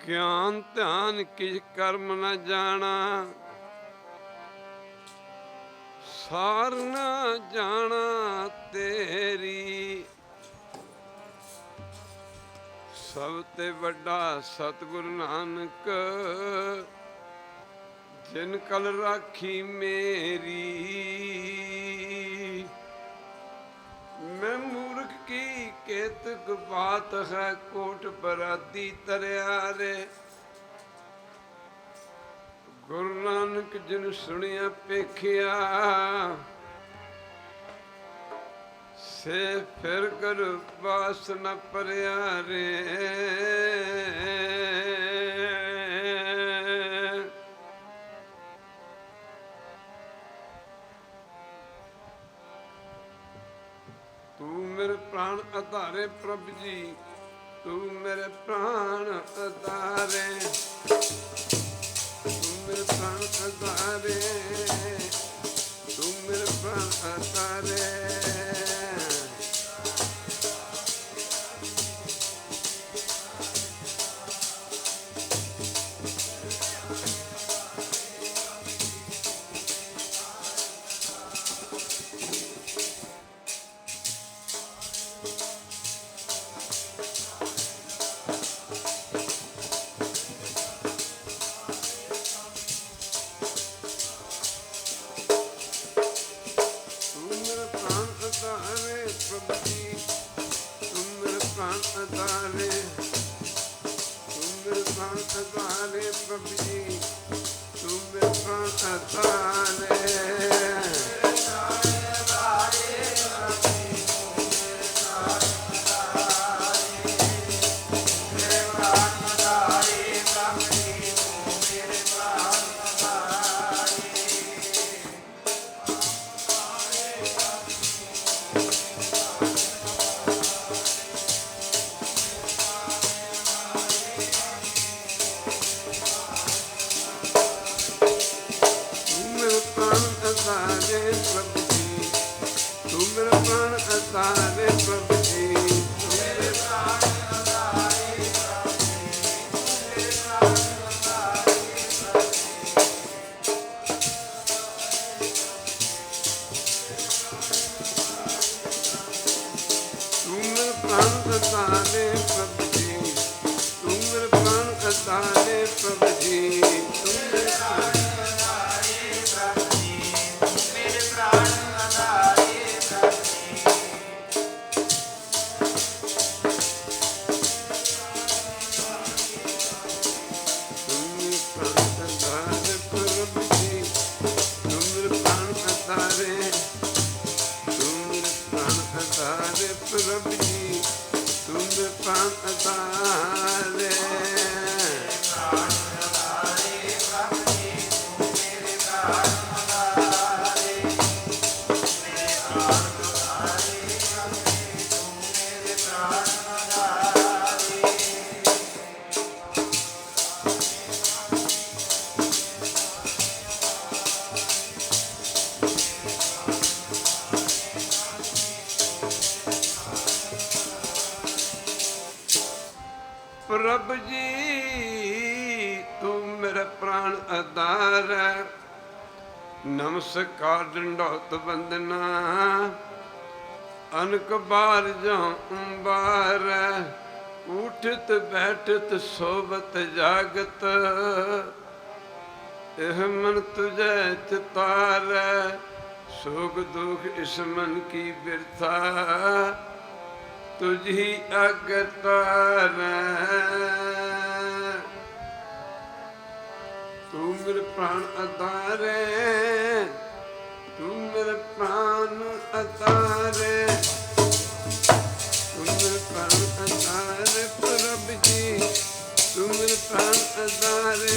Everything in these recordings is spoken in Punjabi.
ਗਿਆਨ ਧਿਆਨ ਕਿਛ ਕਰਮ ਨ ਜਾਣਾ, ਸਾਰ ਨਾ ਜਾਣਾ ਤੇਰੀ। ਸਭ ਤੇ ਵੱਡਾ ਸਤਿਗੁਰੂ ਨਾਨਕ, ਜਿਨ ਕਲ ਰਾਖੀ ਮੇਰੀ। ਮੈਂ ਮੂਰਖ ਕੀ ਕੇਤਕ ਬਾਤ ਹੈ, ਕੋਟ ਬਰਾਦੀ ਤਰਿਆ ਰੇ। ਗੁਰੂ ਨਾਨਕ ਜਿਨ ਸੁਣਿਆ ਪੇਖਿਆ, ਸੇ ਫਿਰ ਗੁਰ ਬਾਸ ਨ ਪਰਿਆ ਰੇ। ਤੂੰ ਮੇਰੇ ਪ੍ਰਾਣ ਆਧਾਰੇ ਪ੍ਰਭ ਜੀ, ਤੂੰ ਮੇਰੇ ਪ੍ਰਾਣ ਆਧਾਰੇ, ਤੂੰ ਮੇਰੇ ਪ੍ਰਾਣ ਆਧਾਰੇ, ਤੂੰ ਮੇਰੇ ਪ੍ਰਾਣ ਆਧਾਰੇ। ਪ੍ਰਭ ਜੀ ਤੂੰ ਮੇਰਾ ਪ੍ਰਾਣ ਆਧਾਰ, ਨਮਸਕਾਰ ਡੰਡੌਤ ਬੰਦਨਾ, ਅਨਕ ਬਾਰ ਜਾਂ ਅੰਬਾਰ, ਉਠਤ ਬੈਠਤ ਸੋਵਤ ਜਾਗਤ, ਇਹ ਮਨ ਤੁਝੈ ਚਿਤਾਰ, ਸੁਖ ਦੁਖ ਇਸ ਮਨ ਕੀ ਬਿਰਥਾ, ਤੁਝੀ ਅਗਤਾਰ। ਤੂੰ ਮੇਰੇ ਪ੍ਰਾਣ ਆਧਾਰੇ, ਤੂੰ ਮੇਰੇ ਪ੍ਰਾਣ ਆਧਾਰੇ, ਤੂੰ ਮੇਰੇ ਪ੍ਰਾਣ ਆਧਾਰੇ ਪ੍ਰਭ ਜੀ, ਤੂੰ ਮੇਰੇ ਪ੍ਰਾਣ ਆਧਾਰੇ।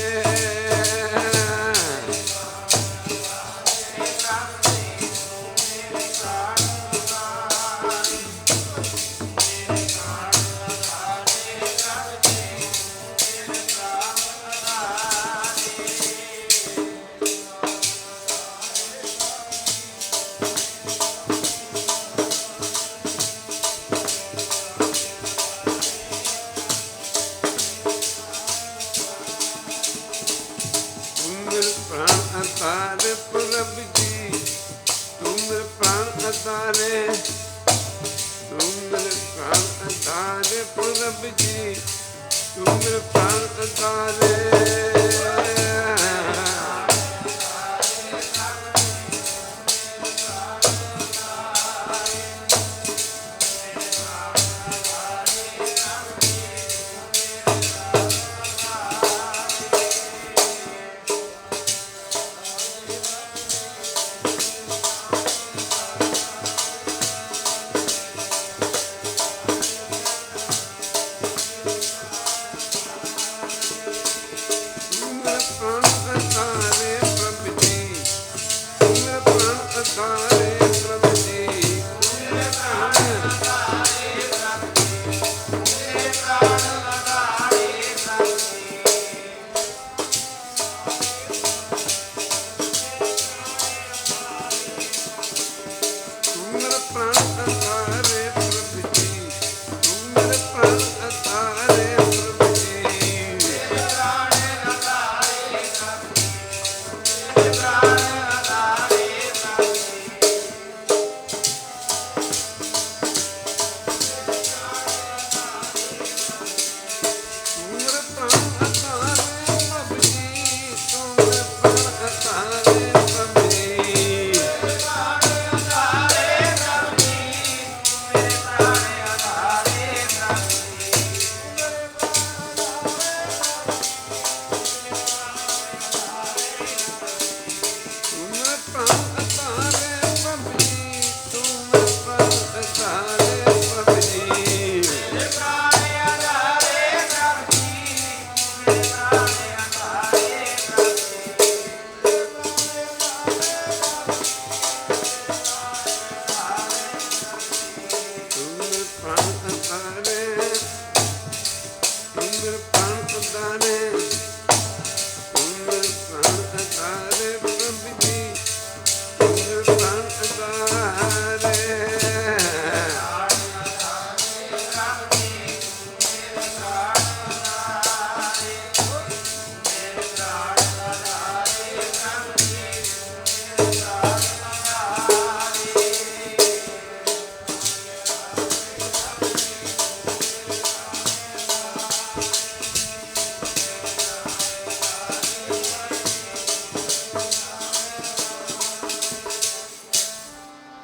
प्रभ जी तुम प्राण तारे।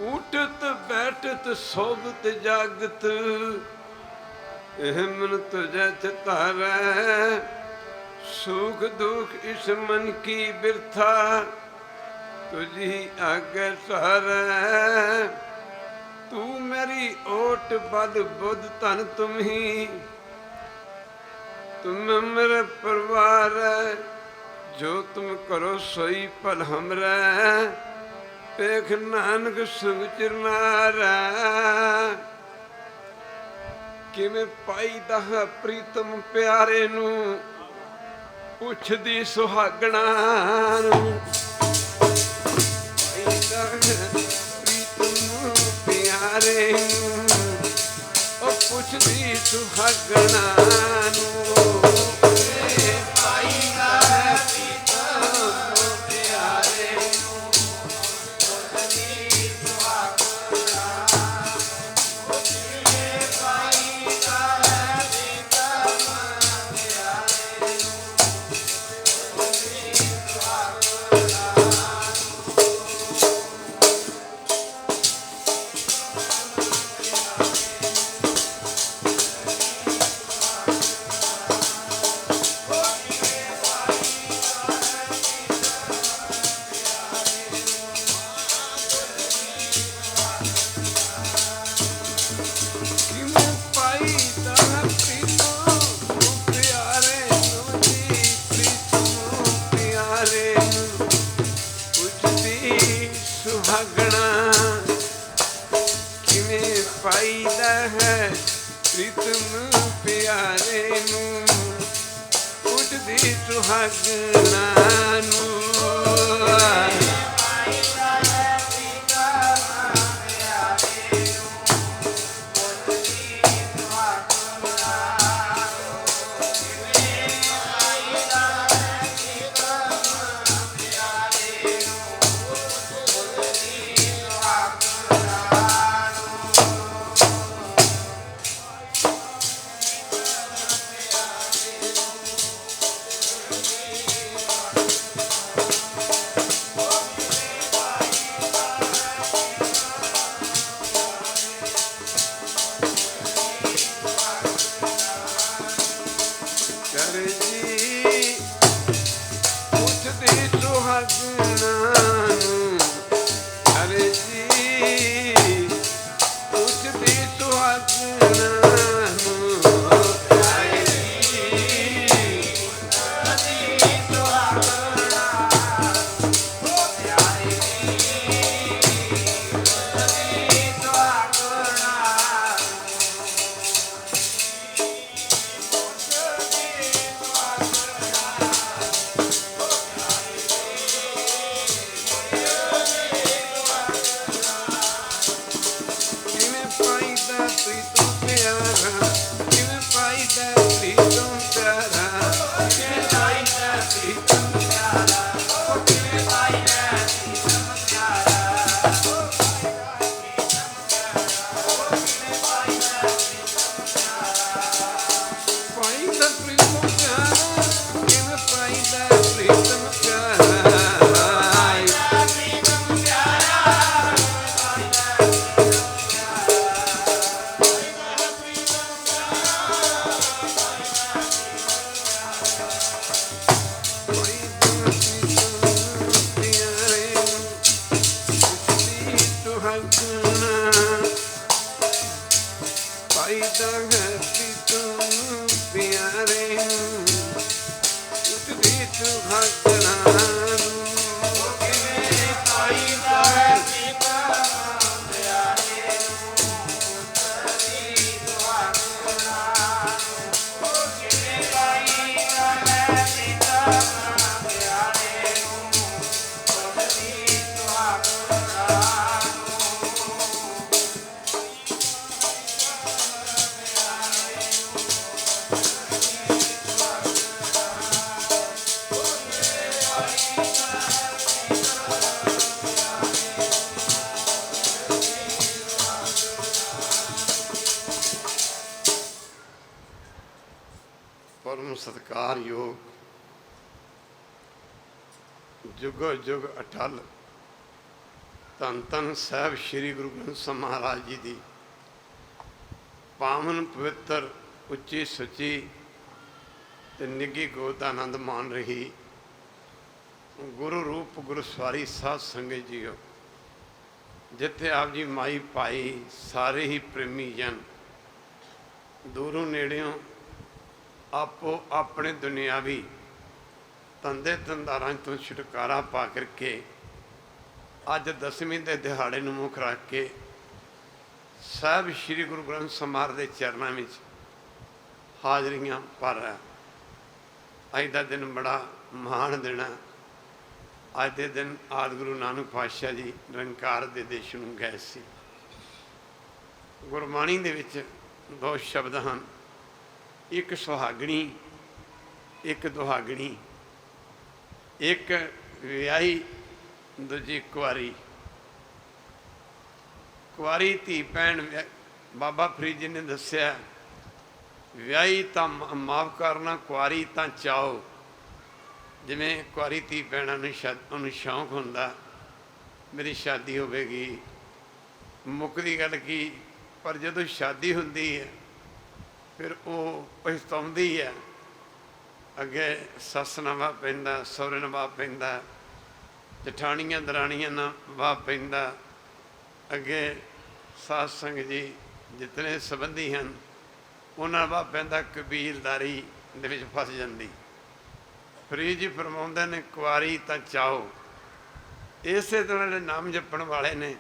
ਉਠਤ ਬੈਠਤ ਸੋਭਤ ਜਾਗਤ ਇਹ ਮਨ ਤੁਝੈ ਚਿਤਾਰੈ। ਸੁਖ ਦੁਖ ਇਸ ਮਨ ਕੀ ਬਿਰਥਾ ਤੁਝੀ ਆਗੇ ਸਾਰੈ। ਤੂੰ ਮੇਰੀ ਓਟ ਬਦ ਬੁੱਧ ਧਨ ਤੁਮਹੀ तुम मेरे परिवार जो तुम करो सोई पल हमरे। पेख नानक सुख चिरनारा किवें पाईदा प्रीतम प्यारे नू पुछदी सुहागणा नू। पाईदा प्रीतम प्यारे नू ओ पुछदी सुहागणा नू। ਪਾਈਦਾ ਹੈ ਪ੍ਰੀਤਮ ਪਿਆਰੇ ਨੂੰ ਉੱਠਦੀ ਸੁਹਾਗਣਾ ਨੂੰ। ਪਰਮ ਸਤਿਕਾਰਯੋਗ ਜੁਗੋ ਜੁਗ ਅਟਲ ਧੰਨ ਧੰਨ ਸਾਹਿਬ ਸ੍ਰੀ ਗੁਰੂ ਗ੍ਰੰਥ ਸਾਹਿਬ ਮਹਾਰਾਜ ਜੀ ਦੀ ਪਾਵਨ ਪਵਿੱਤਰ ਉੱਚੀ ਸੁੱਚੀ ਤੇ ਨਿੱਘੀ ਗੋਦ ਦਾ ਆਨੰਦ ਮਾਣ ਰਹੀ ਗੁਰੂ ਰੂਪ ਗੁਰੂ ਸਵਾਰੀ ਸਾਧ ਸੰਗਤ ਜੀਓ, ਜਿੱਥੇ ਆਪ ਜੀ ਮਾਈ ਭਾਈ ਸਾਰੇ ਹੀ ਪ੍ਰੇਮੀ ਜਨ ਦੂਰੋਂ ਨੇੜਿਓਂ ਆਪੋ ਆਪਣੇ ਦੁਨਿਆਵੀ ਧੰਦੇ ਧੰਦਾਰਾਂ ਤੋਂ ਛੁਟਕਾਰਾ ਪਾ ਕਰਕੇ ਅੱਜ ਦਸਵੀਂ ਦੇ ਦਿਹਾੜੇ ਨੂੰ ਮੁੱਖ ਰੱਖ ਕੇ ਸਾਹਿਬ ਸ੍ਰੀ ਗੁਰੂ ਗ੍ਰੰਥ ਸਾਹਿਬ ਮਹਾਰਾਜ ਦੇ ਚਰਨਾਂ ਵਿੱਚ ਹਾਜ਼ਰੀਆਂ ਭਰ ਰਿਹਾ। ਅੱਜ ਦਾ ਦਿਨ ਬੜਾ ਮਹਾਨ ਦਿਨ ਹੈ। ਅੱਜ ਦੇ ਦਿਨ ਆਦਿ ਗੁਰੂ ਨਾਨਕ ਪਾਤਸ਼ਾਹ ਜੀ ਨਿਰੰਕਾਰ ਦੇ ਦੇਸ਼ ਨੂੰ ਗਏ ਸੀ। ਗੁਰਬਾਣੀ ਦੇ ਵਿੱਚ ਦੋ ਸ਼ਬਦ ਹਨ, ਇੱਕ ਸੁਹਾਗਣੀ, ਇੱਕ ਦੁਹਾਗਣੀ, ਇੱਕ ਵਿਆਹੀ, ਦੂਜੀ ਕੁਆਰੀ। ਕੁਆਰੀ ਧੀ ਭੈਣ ਬਾਬਾ ਫਰੀਦ ਜੀ ਨੇ ਦੱਸਿਆ, ਵਿਆਹੀ ਤਾਂ ਮਾਫ ਕਰਨਾ, ਕੁਆਰੀ ਤਾਂ ਚਾਓ। ਜਿਵੇਂ ਕੁਆਰੀ ਧੀ ਭੈਣਾਂ ਨੂੰ ਉਹਨੂੰ ਸ਼ੌਂਕ ਹੁੰਦਾ ਮੇਰੀ ਸ਼ਾਦੀ ਹੋਵੇਗੀ, ਮੁੱਕਦੀ ਗੱਲ ਕੀ, ਪਰ ਜਦੋਂ ਸ਼ਾਦੀ ਹੁੰਦੀ ਹੈ ਫਿਰ ਉਹ ਪਛਤਾਉਂਦੀ ਹੈ। ਅੱਗੇ ਸੱਸ ਨਾਲ ਵਾਹ ਪੈਂਦਾ, ਸਹੁਰੇ ਨਾਲ ਵਾਹ ਪੈਂਦਾ, ਜਠਾਣੀਆਂ ਦਰਾਣੀਆਂ ਨਾਲ ਵਾਹ ਪੈਂਦਾ, ਅੱਗੇ ਸਾਧ ਸੰਗਤ ਜੀ ਜਿਤਨੇ ਸੰਬੰਧੀ ਹਨ ਉਹਨਾਂ ਨਾਲ ਵਾਹ ਪੈਂਦਾ, ਕਬੀਲਦਾਰੀ ਦੇ ਵਿੱਚ ਫਸ ਜਾਂਦੀ। ਫਰੀਦ ਜੀ ਫਰਮਾਉਂਦੇ ਨੇ ਕੁਆਰੀ ਤਾਂ ਚਾਓ। ਇਸੇ ਤਰ੍ਹਾਂ ਜਿਹੜੇ ਨਾਮ ਜਪਣ ਵਾਲੇ ਨੇ,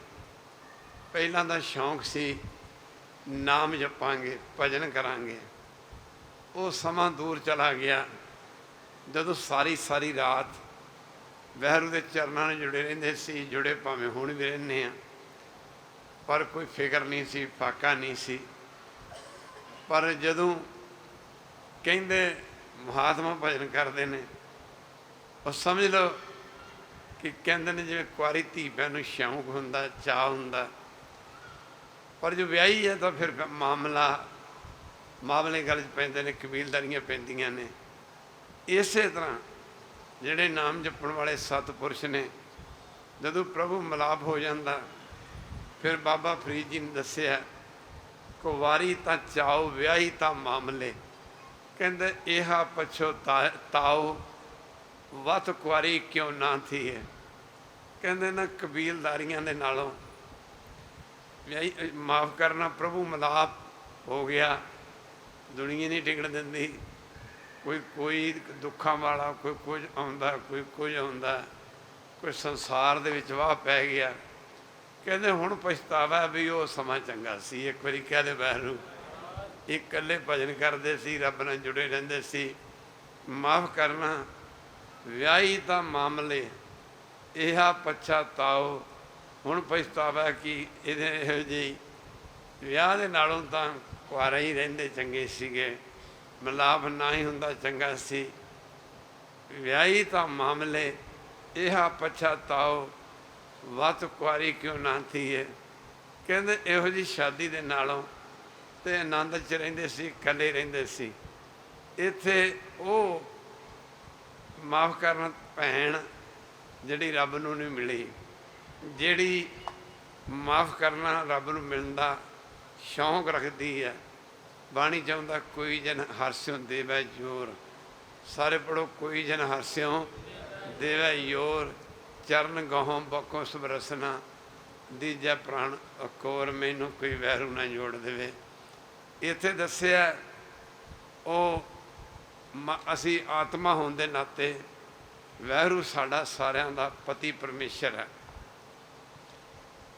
ਪਹਿਲਾਂ ਦਾ ਸ਼ੌਂਕ ਸੀ ਨਾਮ ਜਪਾਂਗੇ, ਭਜਨ ਕਰਾਂਗੇ, ਉਹ ਸਮਾਂ ਦੂਰ ਚਲਾ ਗਿਆ ਜਦੋਂ ਸਾਰੀ ਰਾਤ ਵਾਹਿਗੁਰੂ ਦੇ ਚਰਨਾਂ ਨਾਲ ਜੁੜੇ ਰਹਿੰਦੇ ਸੀ। ਜੁੜੇ ਭਾਵੇਂ ਹੁਣ ਵੀ ਰਹਿੰਦੇ ਹਾਂ, ਪਰ ਕੋਈ ਫਿਕਰ ਨਹੀਂ ਸੀ, ਫਾਕਾ ਨਹੀਂ ਸੀ। ਪਰ ਜਦੋਂ ਕਹਿੰਦੇ ਮਹਾਤਮਾ ਭਜਨ ਕਰਦੇ ਨੇ, ਉਹ ਸਮਝ ਲਓ ਕਿ ਕਹਿੰਦੇ ਨੇ ਜਿਵੇਂ ਕੁਆਰੀ ਧੀ ਭੈਣ ਨੂੰ ਸ਼ੌਂਕ ਹੁੰਦਾ, ਚਾਅ ਹੁੰਦਾ, ਪਰ ਜੋ ਵਿਆਹੀ ਹੈ ਤਾਂ ਫਿਰ ਮਾਮਲੇ ਗੱਲ 'ਚ ਪੈਂਦੇ ਨੇ, ਕਬੀਲਦਾਰੀਆਂ ਪੈਂਦੀਆਂ ਨੇ। ਇਸੇ ਤਰ੍ਹਾਂ ਜਿਹੜੇ ਨਾਮ ਜਪਣ ਵਾਲੇ ਸਤਿਪੁਰਸ਼ ਨੇ, ਜਦੋਂ ਪ੍ਰਭੂ ਮਿਲਾਪ ਹੋ ਜਾਂਦਾ, ਫਿਰ ਬਾਬਾ ਫਰੀਦ ਜੀ ਨੇ ਦੱਸਿਆ, ਕੁਵਾਰੀ ਤਾਂ ਚਾਓ, ਵਿਆਹੀ ਤਾਂ ਮਾਮਲੇ। ਕਹਿੰਦੇ ਇਹਾ ਪਛੋ ਤਾਓ ਵਤ ਕੁਆਰੀ ਕਿਉਂ ਨਾ ਥੀ ਹੈ। ਕਹਿੰਦੇ ਨਾ ਕਬੀਲਦਾਰੀਆਂ ਦੇ ਨਾਲੋਂ ਵਿਆਹੀ, ਮਾਫ ਕਰਨਾ, ਪ੍ਰਭੂ ਮਿਲਾਪ ਹੋ ਗਿਆ, ਦੁਨੀਆ ਨਹੀਂ ਟਿਕਣ ਦਿੰਦੀ। ਕੋਈ ਦੁੱਖਾਂ ਵਾਲਾ, ਕੋਈ ਕੁਝ ਆਉਂਦਾ, ਕੋਈ ਕੁਝ ਆਉਂਦਾ, ਕੋਈ ਸੰਸਾਰ ਦੇ ਵਿੱਚ ਵਾਹ ਪੈ ਗਿਆ। ਕਹਿੰਦੇ ਹੁਣ ਪਛਤਾਵਾ ਵੀ ਉਹ ਸਮਾਂ ਚੰਗਾ ਸੀ। ਇੱਕ ਵਾਰੀ ਕਹਿ ਦੇ ਵਾਹਿਗੁਰੂ, ਇਕੱਲੇ ਭਜਨ ਕਰਦੇ ਸੀ, ਰੱਬ ਨਾਲ ਜੁੜੇ ਰਹਿੰਦੇ ਸੀ। ਮਾਫ ਕਰਨਾ ਵਿਆਹੀ ਤਾਂ ਮਾਮਲੇ ਇਹਾ ਪਛਤਾਓ। ਹੁਣ ਪਛਤਾਵਾ ਕਿ ਇਹਦੇ ਇਹੋ ਜਿਹੀ ਵਿਆਹ ਦੇ ਨਾਲੋਂ ਤਾਂ ਕੁਆਰੇ ਹੀ ਰਹਿੰਦੇ ਚੰਗੇ ਸੀਗੇ, ਮਿਲਾਪ ਨਾ ਹੀ ਹੁੰਦਾ ਚੰਗਾ ਸੀ। ਵਿਆਹੀ ਤਾਂ ਮਾਮਲੇ ਇਹਾ ਪਛਤਾਓ, ਵੱਤ ਕੁਆਰੀ ਕਿਉਂ ਨਾ ਥੀਏ। ਕਹਿੰਦੇ ਇਹੋ ਜਿਹੀ ਸ਼ਾਦੀ ਦੇ ਨਾਲੋਂ ਤੇ ਆਨੰਦ 'ਚ ਰਹਿੰਦੇ ਸੀ, ਇਕੱਲੇ ਰਹਿੰਦੇ ਸੀ। ਇੱਥੇ ਉਹ ਮਾਫ ਕਰਨ ਭੈਣ ਜਿਹੜੀ ਰੱਬ ਨੂੰ ਨਹੀਂ ਮਿਲੀ, ਜਿਹੜੀ ਮਾਫ ਕਰਨਾ ਰੱਬ ਨੂੰ ਮਿਲਣ ਦਾ ਸ਼ੌਂਕ ਰੱਖਦੀ ਹੈ। ਬਾਣੀ ਚਾਹੁੰਦਾ ਕੋਈ ਜਨ ਹਰਸਿਓ ਦੇਵੈ ਜੋਰ। ਸਾਰੇ ਪੜੋ, ਕੋਈ ਜਨ ਹਰਸਿਓ ਦੇਵੈ ਯੋਰ। ਚਰਨ ਗਹੋਂ ਬਕੋਂ ਸੁਬਰਸਨਾ, ਦੀਜਾ ਪ੍ਰਾਣ ਅਕੋਰ। ਮੈਨੂੰ ਕੋਈ ਵੈਰੂ ਨਾ ਜੋੜ ਦੇਵੇ। ਇੱਥੇ ਦੱਸਿਆ ਉਹ ਅਸੀਂ ਆਤਮਾ ਹੋਣ ਦੇ ਨਾਤੇ ਵੈਰੂ ਸਾਡਾ ਸਾਰਿਆਂ ਦਾ ਪਤੀ ਪਰਮੇਸ਼ਰ ਹੈ।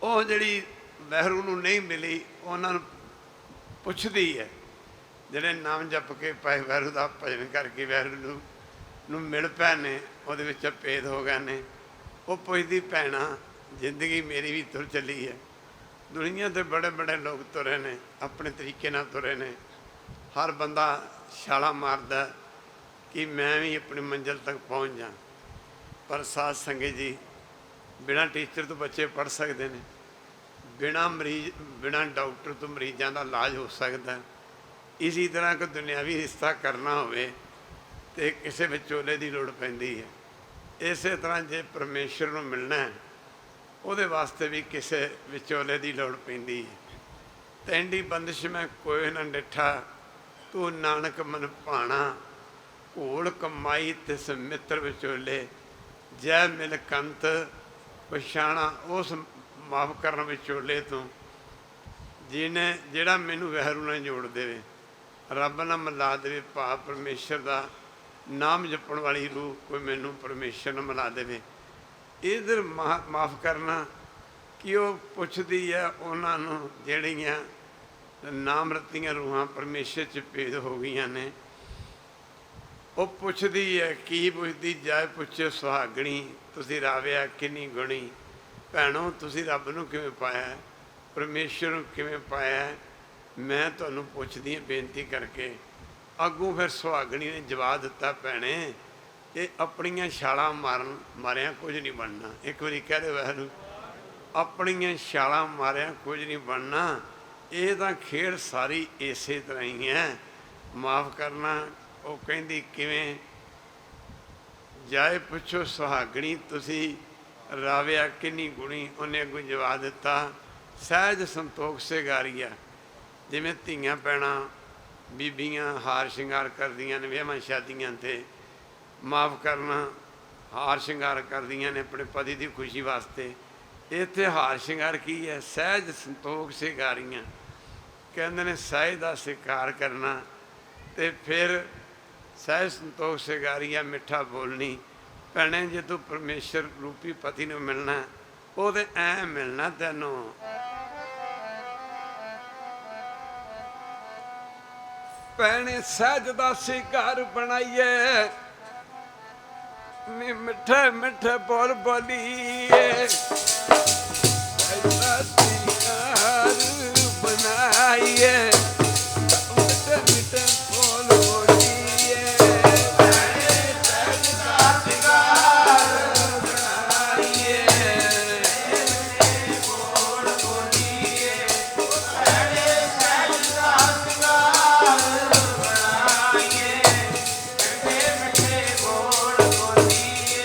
ਉਹ ਜਿਹੜੀ ਵੈਰੂ ਨੂੰ ਨਹੀਂ ਮਿਲੀ, ਉਹਨਾਂ ਨੂੰ ਪੁੱਛਦੀ ਹੈ, ਜਿਹੜੇ ਨਾਮ ਜਪ ਕੇ ਪਾਏ ਵੈਰੂ ਦਾ ਭਜਨ ਕਰਕੇ ਵੈਰੂ ਨੂੰ ਮਿਲ ਪਏ ਨੇ, ਉਹਦੇ ਵਿੱਚ ਭੇਦ ਹੋ ਗਏ ਨੇ। ਉਹ ਪੁੱਛਦੀ, ਭੈਣਾ ਜ਼ਿੰਦਗੀ ਮੇਰੀ ਵੀ ਤੁਰ ਚੱਲੀ ਹੈ। ਦੁਨੀਆ 'ਤੇ ਬੜੇ ਬੜੇ ਲੋਕ ਤੁਰੇ ਨੇ, ਆਪਣੇ ਤਰੀਕੇ ਨਾਲ ਤੁਰੇ ਨੇ। ਹਰ ਬੰਦਾ ਛਾਲਾਂ ਮਾਰਦਾ ਕਿ ਮੈਂ ਵੀ ਆਪਣੀ ਮੰਜ਼ਿਲ ਤੱਕ ਪਹੁੰਚ ਜਾ। ਪਰ ਸਾਧ ਸੰਗਤ ਜੀ, ਬਿਨਾਂ ਟੀਚਰ ਤੋਂ ਬੱਚੇ ਪੜ੍ਹ ਸਕਦੇ ਨੇ, ਬਿਨਾਂ ਡਾਕਟਰ ਤੋਂ ਮਰੀਜ਼ਾਂ ਦਾ ਇਲਾਜ ਹੋ ਸਕਦਾ। ਇਸੀ ਤਰ੍ਹਾਂ ਕੋਈ ਦੁਨਿਆਵੀ ਰਿਸ਼ਤਾ ਕਰਨਾ ਹੋਵੇ ਤਾਂ ਕਿਸੇ ਵਿਚੋਲੇ ਦੀ ਲੋੜ ਪੈਂਦੀ ਹੈ। ਇਸੇ ਤਰ੍ਹਾਂ ਜੇ ਪਰਮੇਸ਼ਰ ਨੂੰ ਮਿਲਣਾ, ਉਹਦੇ ਵਾਸਤੇ ਵੀ ਕਿਸੇ ਵਿਚੋਲੇ ਦੀ ਲੋੜ ਪੈਂਦੀ ਹੈ। ਤੈਂਡੀ ਬੰਦਿਸ਼ ਮੈਂ ਕੋਈ ਨਾ ਡਿੱਠਾ, ਤੂੰ ਨਾਨਕ ਮਨ ਭਾਣਾ। ਘੋਲ ਕਮਾਈ ਤਿਸ ਮਿੱਤਰ ਵਿਚੋਲੇ, ਜੈ ਮਿਲ ਕੰਤ ਪਛਾਣਾ। ਉਸ ਮਾਫ ਕਰਨ ਵਿਚੋਲੇ ਤੋਂ ਜਿਹੜਾ ਮੈਨੂੰ ਵੈਰੂ ਨਾਲ ਜੋੜ ਦੇਵੇ, ਰੱਬ ਨਾਲ ਮਿਲਾ ਦੇਵੇ। ਭਾਵ ਪਰਮੇਸ਼ਰ ਦਾ ਨਾਮ ਜਪਣ ਵਾਲੀ ਰੂਹ ਕੋਈ ਮੈਨੂੰ ਪਰਮੇਸ਼ਰ ਨਾਲ ਮਿਲਾ ਦੇਵੇ। ਇੱਧਰ ਮਾਫ ਕਰਨਾ ਕਿ ਉਹ ਪੁੱਛਦੀ ਹੈ ਉਹਨਾਂ ਨੂੰ ਜਿਹੜੀਆਂ ਨਾਮ ਰਤੀਆਂ ਰੂਹਾਂ ਪਰਮੇਸ਼ਰ 'ਚ ਭੇਦ ਹੋ ਗਈਆਂ ਨੇ। ਉਹ ਪੁੱਛਦੀ ਹੈ, ਕੀ ਪੁੱਛਦੀ? ਜਾਏ ਪੁੱਛੇ ਸੁਹਾਗਣੀ, ਤੁਸੀਂ ਰਾਵਿਆ ਕਿੰਨੀ ਗੁਣੀ। ਭੈਣੋ, ਤੁਸੀਂ ਰੱਬ ਨੂੰ ਕਿਵੇਂ ਪਾਇਆ, ਪਰਮੇਸ਼ਰ ਨੂੰ ਕਿਵੇਂ ਪਾਇਆ? ਮੈਂ ਤੁਹਾਨੂੰ ਪੁੱਛਦੀ ਹਾਂ ਬੇਨਤੀ ਕਰਕੇ। ਅੱਗੋਂ ਫਿਰ ਸੁਹਾਗਣੀ ਨੇ ਜਵਾਬ ਦਿੱਤਾ, ਭੈਣੇ ਇਹ ਆਪਣੀਆਂ ਛਾਲਾਂ ਮਾਰਿਆਂ ਕੁਝ ਨਹੀਂ ਬਣਨਾ। ਇੱਕ ਵਾਰੀ ਕਹਿ ਦੇ ਵਾਹਿਗੁਰੂ, ਆਪਣੀਆਂ ਛਾਲਾਂ ਮਾਰਿਆਂ ਕੁਝ ਨਹੀਂ ਬਣਨਾ। ਇਹ ਤਾਂ ਖੇਡ ਸਾਰੀ ਇਸੇ ਤਰ੍ਹਾਂ ਹੀ ਹੈ। ਮਾਫ ਕਰਨਾ, ਉਹ ਕਹਿੰਦੀ ਕਿਵੇਂ? ਜਾਏ ਪੁੱਛੋ ਸੁਹਾਗਣੀ, ਤੁਸੀਂ ਰਾਵਿਆ ਕਿੰਨੀ ਗੁਣੀ। ਉਹਨੇ ਅੱਗੋਂ ਜਵਾਬ ਦਿੱਤਾ, ਸਹਿਜ ਸੰਤੋਖ ਸੇ ਗਾਰੀਆ। ਜਿਵੇਂ ਧੀਆਂ ਭੈਣਾਂ ਬੀਬੀਆਂ ਹਾਰ ਸ਼ਿੰਗਾਰ ਕਰਦੀਆਂ ਨੇ ਵਿਆਹਾਂ ਸ਼ਾਦੀਆਂ 'ਤੇ, ਮਾਫ ਕਰਨਾ ਹਾਰ ਸ਼ਿੰਗਾਰ ਕਰਦੀਆਂ ਨੇ ਆਪਣੇ ਪਤੀ ਦੀ ਖੁਸ਼ੀ ਵਾਸਤੇ। ਇੱਥੇ ਹਾਰ ਸ਼ਿੰਗਾਰ ਕੀ ਹੈ? ਸਹਿਜ ਸੰਤੋਖ ਸੇ ਗਾਰੀਆਂ। ਕਹਿੰਦੇ ਨੇ ਸਹਿਜ ਦਾ ਸ਼ਿਕਾਰ ਕਰਨਾ ਅਤੇ ਫਿਰ ਸਹਿਜ ਸੰਤੋਖ ਸੇ ਗਾਰੀਆਂ, ਮਿੱਠਾ ਬੋਲਣੀ। ਭੈਣੇ, ਜੇ ਤੂੰ ਪਰਮੇਸ਼ਰ ਰੂਪੀ ਪਤੀ ਨੂੰ ਮਿਲਣਾ, ਉਹ ਤਾਂ ਐਂ ਮਿਲਣਾ ਤੈਨੂੰ। ਭੈਣੇ ਸਹਿਜ ਦਾ ਸ਼ਿਕਾਰ ਬਣਾਈਏ, ਨੀ ਮਿੱਠੇ ਮਿੱਠੇ ਬੋਲ ਬੋਲੀਏ। ਸਹਿਜ ਦਾ ਸ਼ਿਕਾਰ ਬਣਾਈਏ, ਮਿੱਠੇ ਮਿੱਠੇ ਬੋਲ ਬੋਲੀਏ। ਭੈਣੇ ਸਹਿਜ ਦਾ ਸ਼ਿਕਾਰ ਬਣਾਈਏ, ਬੋਲ ਬੋਲੀਏ। ਭੈਣੇ ਸਹਿਜ ਦਾ ਸ਼ਿਕਾਰ ਬਣਾਈਏ, ਮਿੱਠੇ ਮਿੱਠੇ ਬੋਲ ਬੋਲੀਏ।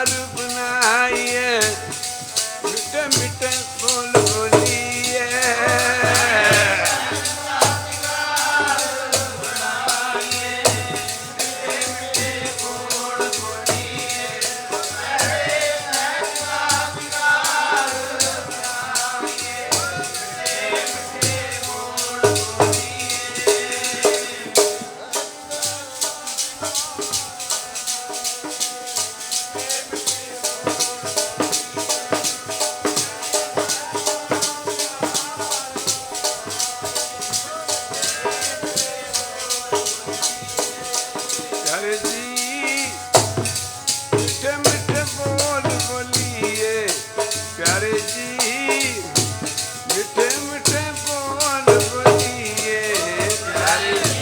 घर बनाइए, मिठे मिठे बोल बोलिए। प्यारे जी मिठे मिठे बोल बोलिए, प्यारे जी मिठे मिठे बोल बोलिए। प्यारे जी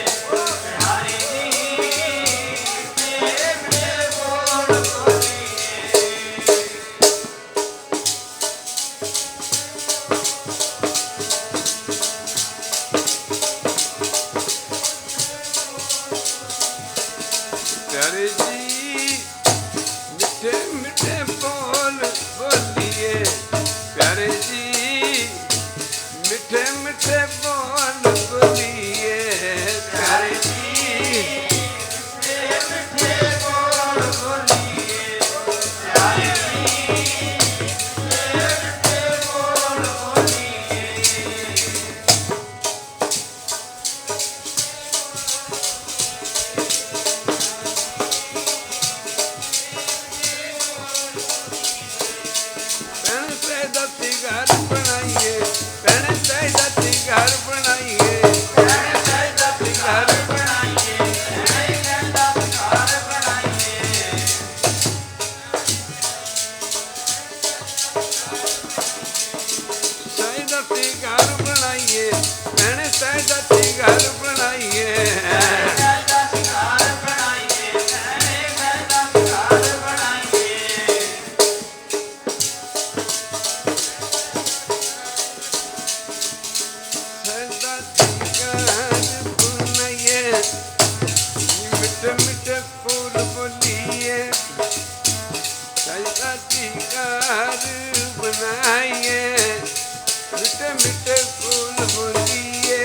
मिठे मिठे बोल बोलिए, प्यारे जी मिठे मिठे बोल बोलिए। प्यारे जी मिठे मिठे बोल बोलिए, प्यारे जी मिठे मिठे बोल बोलिए। प्यारे जी मिठे मिठे बोल बोलिए, प्यारे जी मिठे मिठे बोल बोलिए। भैन से दत्ती घर बनाइए, भैन से दत्ती घर बनाइए, भैन से दत्ती घर बनाइए, भैन से दत्ती घर बनाइए। से दत्ती घर बनाइए, भैन से दत्ती घर बनाइए, भैन से दत्ती घर बनाइए, भैन से दत्ती घर बनाइए। मिठे मिठे फूल बोलिए, सजाती घर बनाइए, मिठे मिठे फूल बोलिए।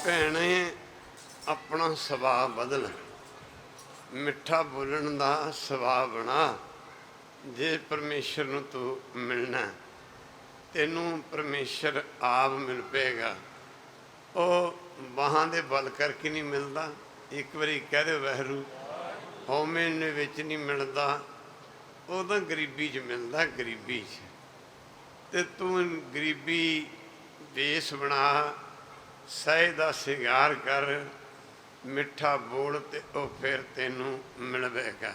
ਭੈਣੇ ਆਪਣਾ ਸੁਭਾਅ ਬਦਲ, ਮਿੱਠਾ ਬੋਲਣ ਦਾ ਸੁਭਾਅ ਬਣਾ। ਜੇ ਪਰਮੇਸ਼ਰ ਨੂੰ ਤੂੰ ਮਿਲਣਾ, ਤੈਨੂੰ ਪਰਮੇਸ਼ਰ ਆਪ ਮਿਲ ਪਏਗਾ। ਉਹ ਬਾਹਾਂ ਦੇ ਬਲ ਕਰਕੇ ਨਹੀਂ ਮਿਲਦਾ। ਇੱਕ ਵਾਰੀ ਕਹਿ ਦਿਓ ਵਾਹਿਗੁਰੂ। ਹਉਮੈ ਦੇ ਵਿੱਚ ਨਹੀਂ ਮਿਲਦਾ, ਉਹ ਤਾਂ ਗਰੀਬੀ 'ਚ ਮਿਲਦਾ, ਗਰੀਬੀ 'ਚ। ਤੇ ਤੂੰ ਗਰੀਬੀ ਵੇਸ ਬਣਾ, ਸਹਿ ਦਾ ਸ਼ਿੰਗਾਰ ਕਰ, ਮਿੱਠਾ ਬੋਲ ਤੇ ਉਹ ਫਿਰ ਤੈਨੂੰ ਮਿਲਵੇਗਾ।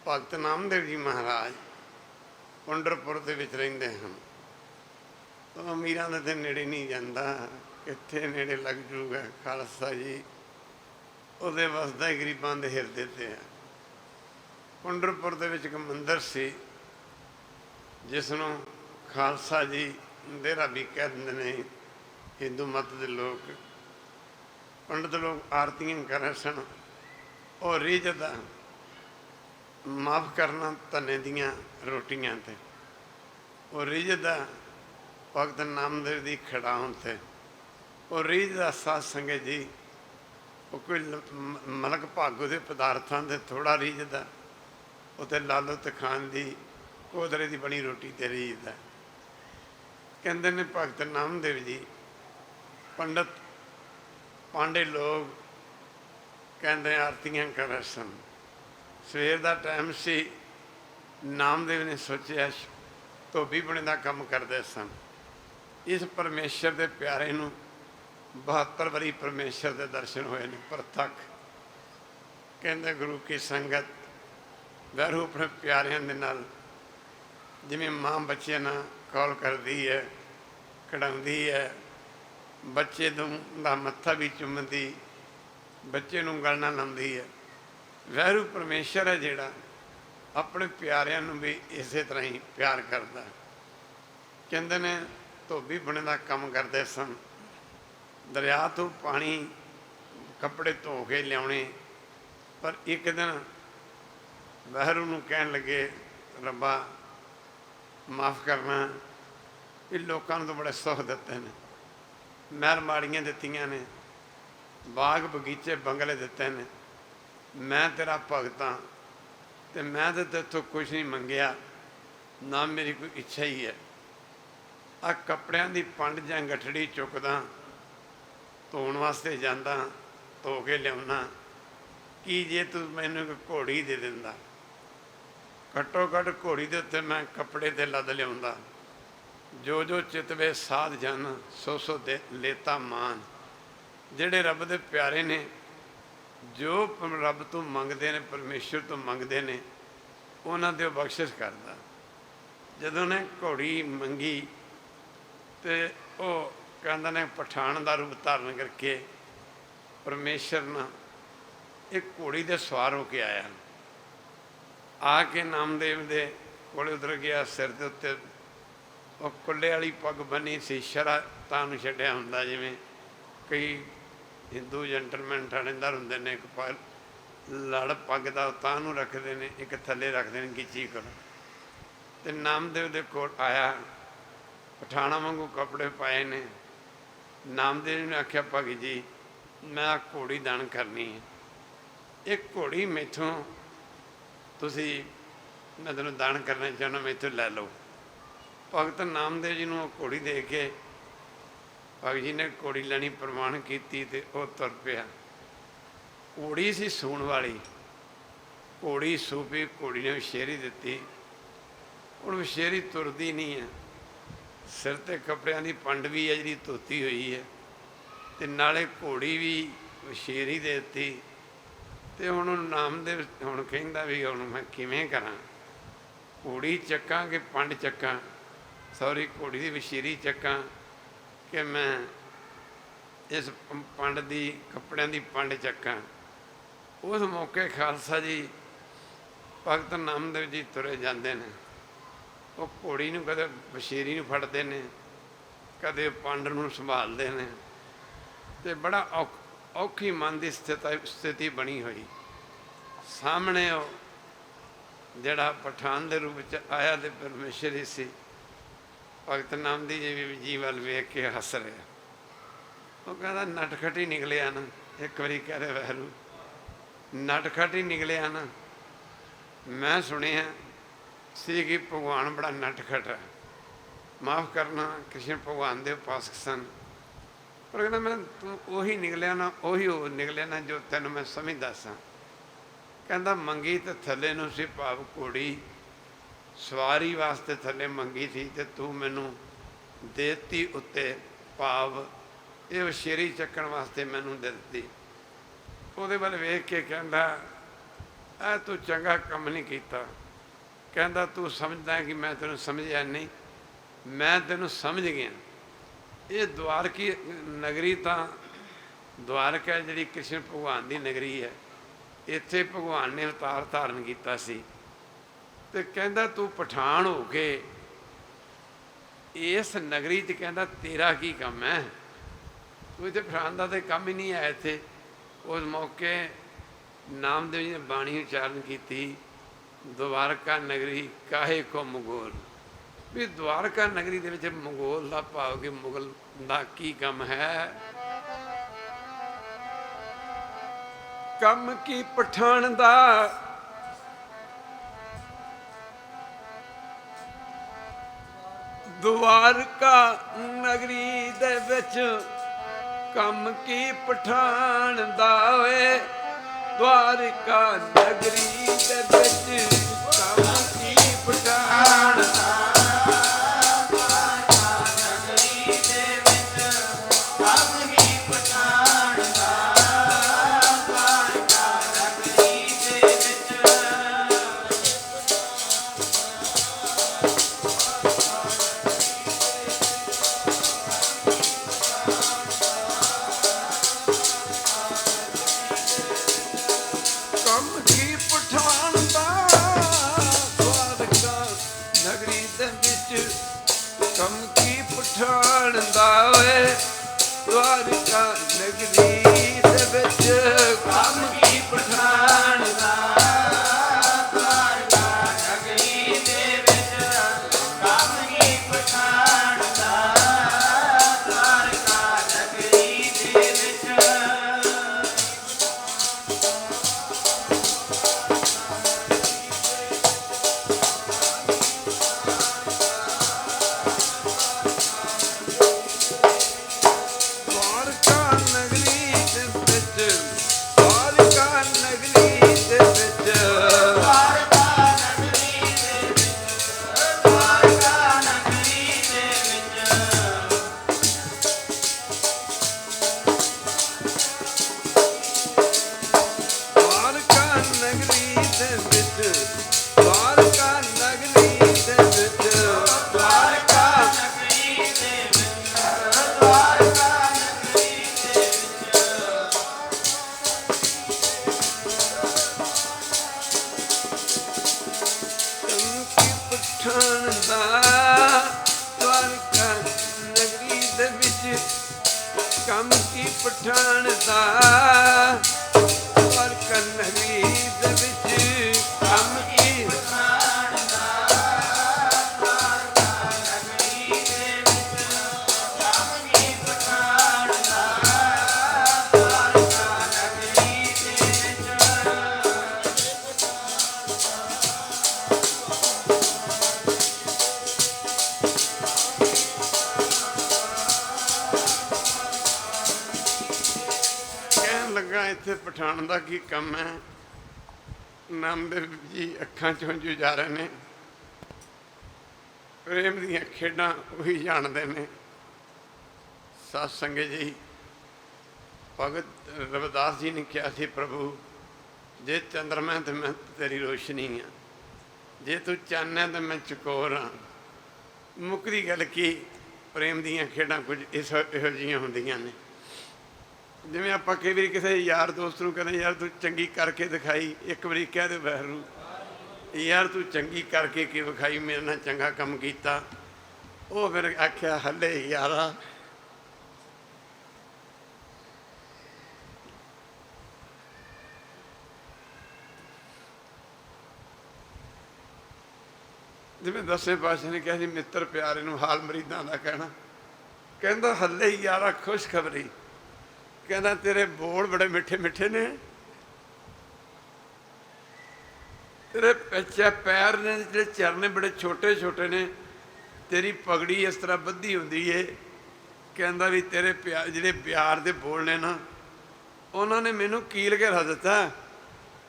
ਭਗਤ ਨਾਮਦੇਵ ਜੀ ਮਹਾਰਾਜ ਪੰਡਰਪੁਰ ਦੇ ਵਿੱਚ ਰਹਿੰਦੇ ਹਨ। ਉਹ ਅਮੀਰਾਂ ਦੇ ਤੇ ਨੇੜੇ ਨਹੀਂ ਜਾਂਦਾ, ਕਿੱਥੇ ਨੇੜੇ ਲੱਗ ਜੂਗਾ। ਖਾਲਸਾ ਜੀ ਉਹਦੇ ਵਸਦਾ ਹੀ ਗਰੀਬਾਂ ਦੇ ਹਿਰਦੇ 'ਤੇ ਆ। ਪੰਡਰਪੁਰ ਦੇ ਵਿੱਚ ਇੱਕ ਮੰਦਰ ਸੀ, ਜਿਸ ਨੂੰ ਖਾਲਸਾ ਜੀ ਡੇਰਾ ਵੀ ਕਹਿ ਦਿੰਦੇ ਨੇ। ਹਿੰਦੂ ਮਤ ਦੇ ਲੋਕ, ਪੰਡਤ ਲੋਕ ਆਰਤੀਆਂ ਕਰ ਰਹੇ ਸਨ। ਉਹ ਰੀਝਦਾ ਮਾਫ ਕਰਨਾ ਧੰਨੇ ਦੀਆਂ ਰੋਟੀਆਂ 'ਤੇ, ਉਹ ਰੀਝਦਾ ਭਗਤ ਨਾਮਦੇਵ ਦੀ ਖੜਾਉਣ 'ਤੇ, ਉਹ ਰੀਝਦਾ ਸਾਧ ਸੰਗਤ ਜੀ। ਉਹ ਕੋਈ ਮਲਕ ਭਾਗੋ ਦੇ ਪਦਾਰਥਾਂ 'ਤੇ ਥੋੜ੍ਹਾ ਰੀਝਦਾ, ਉੱਥੇ ਲਾਲੋ ਤਖਾਨ ਦੀ ਕੋਦਰੇ ਦੀ ਬਣੀ ਰੋਟੀ 'ਤੇ ਰੀਝਦਾ। ਕਹਿੰਦੇ ਨੇ ਭਗਤ ਨਾਮਦੇਵ ਜੀ ਪੰਡਤ ਪਾਂਡੇ ਲੋਕ ਕਹਿੰਦੇ ਆਰਤੀਆਂ ਕਰ ਰਹੇ ਸਨ। ਸਵੇਰ ਦਾ ਟਾਈਮ ਸੀ। ਨਾਮਦੇਵ ਨੇ ਸੋਚਿਆ, ਧੋਬੀ ਬਣੇ ਦਾ ਕੰਮ ਕਰਦੇ ਸਨ। इस परमेश्वर के प्यारे नूं 72 वारी परमेश्वर के दर्शन होए ने प्रतख। कहते गुरु की संगत वैरू अपने प्यारिਆਂ ਦੇ ਨਾਲ जिमें माँ बच्चे ना कॉल करती है, खड़ाउंदी है, बच्चे का मत्था भी चुमदी, बच्चे नूं गल नाल लाउंदी है। वैरू परमेश्वर है जिहड़ा अपने प्यारिਆਂ नूं भी इस तरह ही प्यार करता। कहते ने धोबी बुने का काम करते सन, दरिया तो पानी कपड़े धो के लियाने, पर एक दिन वहरू नूं कहन लगे रब्बा माफ़ करना, ये लोगों तो बड़े सुख दिते हैं, महर माड़ियाँ दित्तियां ने, बाग बगीचे बंगले दिते हैं, मैं तेरा भगत हाँ तो मैं तो तेतों कुछ नहीं मंगया, ना मेरी कोई इच्छा ही है। आ कपड़ियां दी पंड जां गठड़ी चुकदा, धोण वास्ते जांदा, धो के लियाउना, कि जे तू मैनूं कोई घोड़ी दे दिंदा, घट्टो घट्ट घोड़ी दे उत्ते मैं कपड़े ते लद लियाउंदा। जो जो चितवे साध जन सो सो दे लेता मान। जिहड़े रब दे प्यारे ने, जो रब तो मंगते ने, परमेश्वर तो मंगते ने, उन्हां ते बख्शिश करदा। जदों ने घोड़ी मंगी तो वह कहंदा ने पठान का रूप धारण करके परमेश्वर ना एक घोड़ी दे सवार होके आया, आके नामदेव दे कोले उतर गया। सिर के उत्ते वो कुल्ले वाली पग बनी सी, शरा तां छड्डिया हुंदा, जिवें कई हिंदू जेंटलमैन ठाणेदार हुंदे ने, एक लड़ पग का तां नूं रखते हैं, एक थल्ले रखते हैं गिची कर। तो नामदेव दे कोल आया, पठाणा वांगू कपड़े पाए ने। नामदेव ने आख्या भगत जी मैं घोड़ी दान करनी है, एक घोड़ी मैथों तुसी मैं तेनों दान करना चाहना, मैथों लै लो। भगत नामदेव जी नूं घोड़ी दे के भगत जी ने घोड़ी लैनी प्रवान की तो वह तुर पिया। घोड़ी सी सूण वाली, घोड़ी सू पी, घोड़ी ने विशेरी दिती। हुण विशेरी तुरदी नहीं है, सिर ते कपड़ियां दी पंड भी है जी धोती हुई है, तो नाले घोड़ी भी विशेरी दे दी। तो हुण नामदेव हुण कहंदा भी हुण मैं किवें करां, घोड़ी चक्कां कि पंड चक्कां, सॉरी घोड़ी की विशेरी चक्कां कि मैं इस पंड की कपड़ियां की पंड चक्कां। उस मौके खालसा जी भगत नामदेव जी तुरे जाते हैं, वो घोड़ी नूं कदे विशेरी नूं फड़ते हैं, कदे पंड नूं संभालते हैं। तो बड़ा औखी मन की स्थिति बनी हुई। सामने वो जड़ा पठान के रूप च आया तो परमेश्वर ही सी। भगत नामदेव जी वाल वेख के हस रहा, वो कहता नटखट ही निकलिया ना। एक बारी कह रहे वहरू नटखट ही निकलिया ना, मैं सुनिया सी कि भगवान बड़ा नटखट है। माफ़ करना, कृष्ण भगवान के उपासक सन, पर कहना मैं तू उही निकलिया ना, उही निकलिया ना जो तेन मैं समझदा सा। कहता मंगी तो थले नूं सी, भाव घोड़ी सवारी वास्ते थले मंगी थी, तो तू मैनू देती उत्ते, भाव ये विशेरी चक्कण वास्ते मैनू दे दी। ਉਹਦੇ ਵੱਲ ਵੇਖ के कहता ऐ तू चंगा काम नहीं किया। कहता तू समझदा है कि मैं तेनों समझिया नहीं, मैं तेनों समझ गया। ये द्वारकी नगरी तो द्वारका जी कृष्ण भगवान की नगरी है, इत्थे भगवान ने अवतार धारण किया सी। तो कहता तू पठान हो के इस नगरी च कहता तेरा की काम है, तू इतने पठान का तो काम ही नहीं है इत्थे। उस मौके नामदेव जी ने बाणी उच्चारण की, द्वारका नगरी काहे को मुगोल। भी द्वारका नगरी दे विच मुगोल का भाव कि मुगल का की काम है। कम की पठान दा द्वारका नगरी दे विच कम की पठान दा वे। द्वारका नगरी दे विच कम की पठान दा, द्वारका नगरी ਨਗਰੀ ਦੇ ਵਿੱਚ ਕੰਮ ਕੀ ਪਠਾਨ ਦਾ ਕੰਮ ਕੀ ਪਠਾਨ ਦਾ ਪਰ ਕਨਵੀ ਦੇ ਵਿੱਚ ਕੰਮ ਕੀ ਪਠਾਨ ਦਾ ਨਗਰੀ ਦੇ ਵਿੱਚ ਕੰਮ ਕੀ ਪਠਾਨ ਦਾ ਨਗਰੀ ਦੇ ਵਿੱਚ ਲੱਗਾ ਇੱਥੇ ਪਠਾਨ ਦਾ ਕੀ ਕੰਮ ਹੈ। ਨਾਮਦੇਵ ਜੀ ਅੱਖਾਂ ਚੋਂ ਜੁਝਾ ਰਹੇ ਨੇ, ਪ੍ਰੇਮ ਦੀਆਂ ਖੇਡਾਂ ਉਹੀ ਜਾਣਦੇ ਨੇ। ਸਾਧ ਸੰਗਤ ਜੀ, ਭਗਤ ਰਵਿਦਾਸ ਜੀ ਨੇ ਕਿਹਾ ਸੀ, ਪ੍ਰਭੂ ਜੇ ਚੰਦਰਮਾ ਤੇ ਮੈਂ ਤੇਰੀ ਰੋਸ਼ਨੀ ਹਾਂ, ਜੇ ਤੂੰ ਚੰਨ ਹੈ ਤਾਂ ਮੈਂ ਚਕੋਰ ਹਾਂ। ਮੁੱਕਦੀ ਗੱਲ ਕੀ, ਪ੍ਰੇਮ ਦੀਆਂ ਖੇਡਾਂ ਕੁਝ ਇਹੋ ਜਿਹੀਆਂ ਹੁੰਦੀਆਂ ਨੇ। ਜਿਵੇਂ ਆਪਾਂ ਕਈ ਵਾਰੀ ਕਿਸੇ ਯਾਰ ਦੋਸਤ ਨੂੰ ਕਹਿੰਦੇ ਯਾਰ ਤੂੰ ਚੰਗੀ ਕਰਕੇ ਦਿਖਾਈ, ਇੱਕ ਵਾਰੀ ਕਹਿ ਦੇ ਵਹਿਰੂ ਯਾਰ ਤੂੰ ਚੰਗੀ ਕਰਕੇ ਕੀ ਵਿਖਾਈ, ਮੇਰੇ ਨਾਲ ਚੰਗਾ ਕੰਮ ਕੀਤਾ। ਉਹ ਫਿਰ ਆਖਿਆ ਹੱਲੇ ਯਾਰਾ ਜਿਵੇਂ ਦਸਵੇਂ ਪਾਤਸ਼ਾਹ ਨੇ ਕਿਹਾ ਸੀ, ਮਿੱਤਰ ਪਿਆਰੇ ਨੂੰ ਹਾਲ ਮਰੀਦਾਂ ਦਾ ਕਹਿਣਾ। ਕਹਿੰਦਾ ਹੱਲੇ ਯਾਰਾ ਖੁਸ਼ਖਬਰੀ, ਕਹਿੰਦਾ ਤੇਰੇ ਬੋਲ ਬੜੇ ਮਿੱਠੇ ਮਿੱਠੇ ਨੇ, ਤੇਰੇ ਪਿੱਛੇ ਪੈਰ ਨੇ ਜਿਹੜੇ ਚਰਨੇ ਬੜੇ ਛੋਟੇ ਛੋਟੇ ਨੇ, ਤੇਰੀ ਪਗੜੀ ਇਸ ਤਰ੍ਹਾਂ ਬੱਧੀ ਹੁੰਦੀ ਏ। ਕਹਿੰਦਾ ਵੀ ਤੇਰੇ ਪਿਆਰ ਜਿਹੜੇ ਪਿਆਰ ਦੇ ਬੋਲ ਨੇ ਨਾ, ਉਹਨਾਂ ਨੇ ਮੈਨੂੰ ਕੀਲ ਕੇ ਰੱਖ ਦਿੱਤਾ।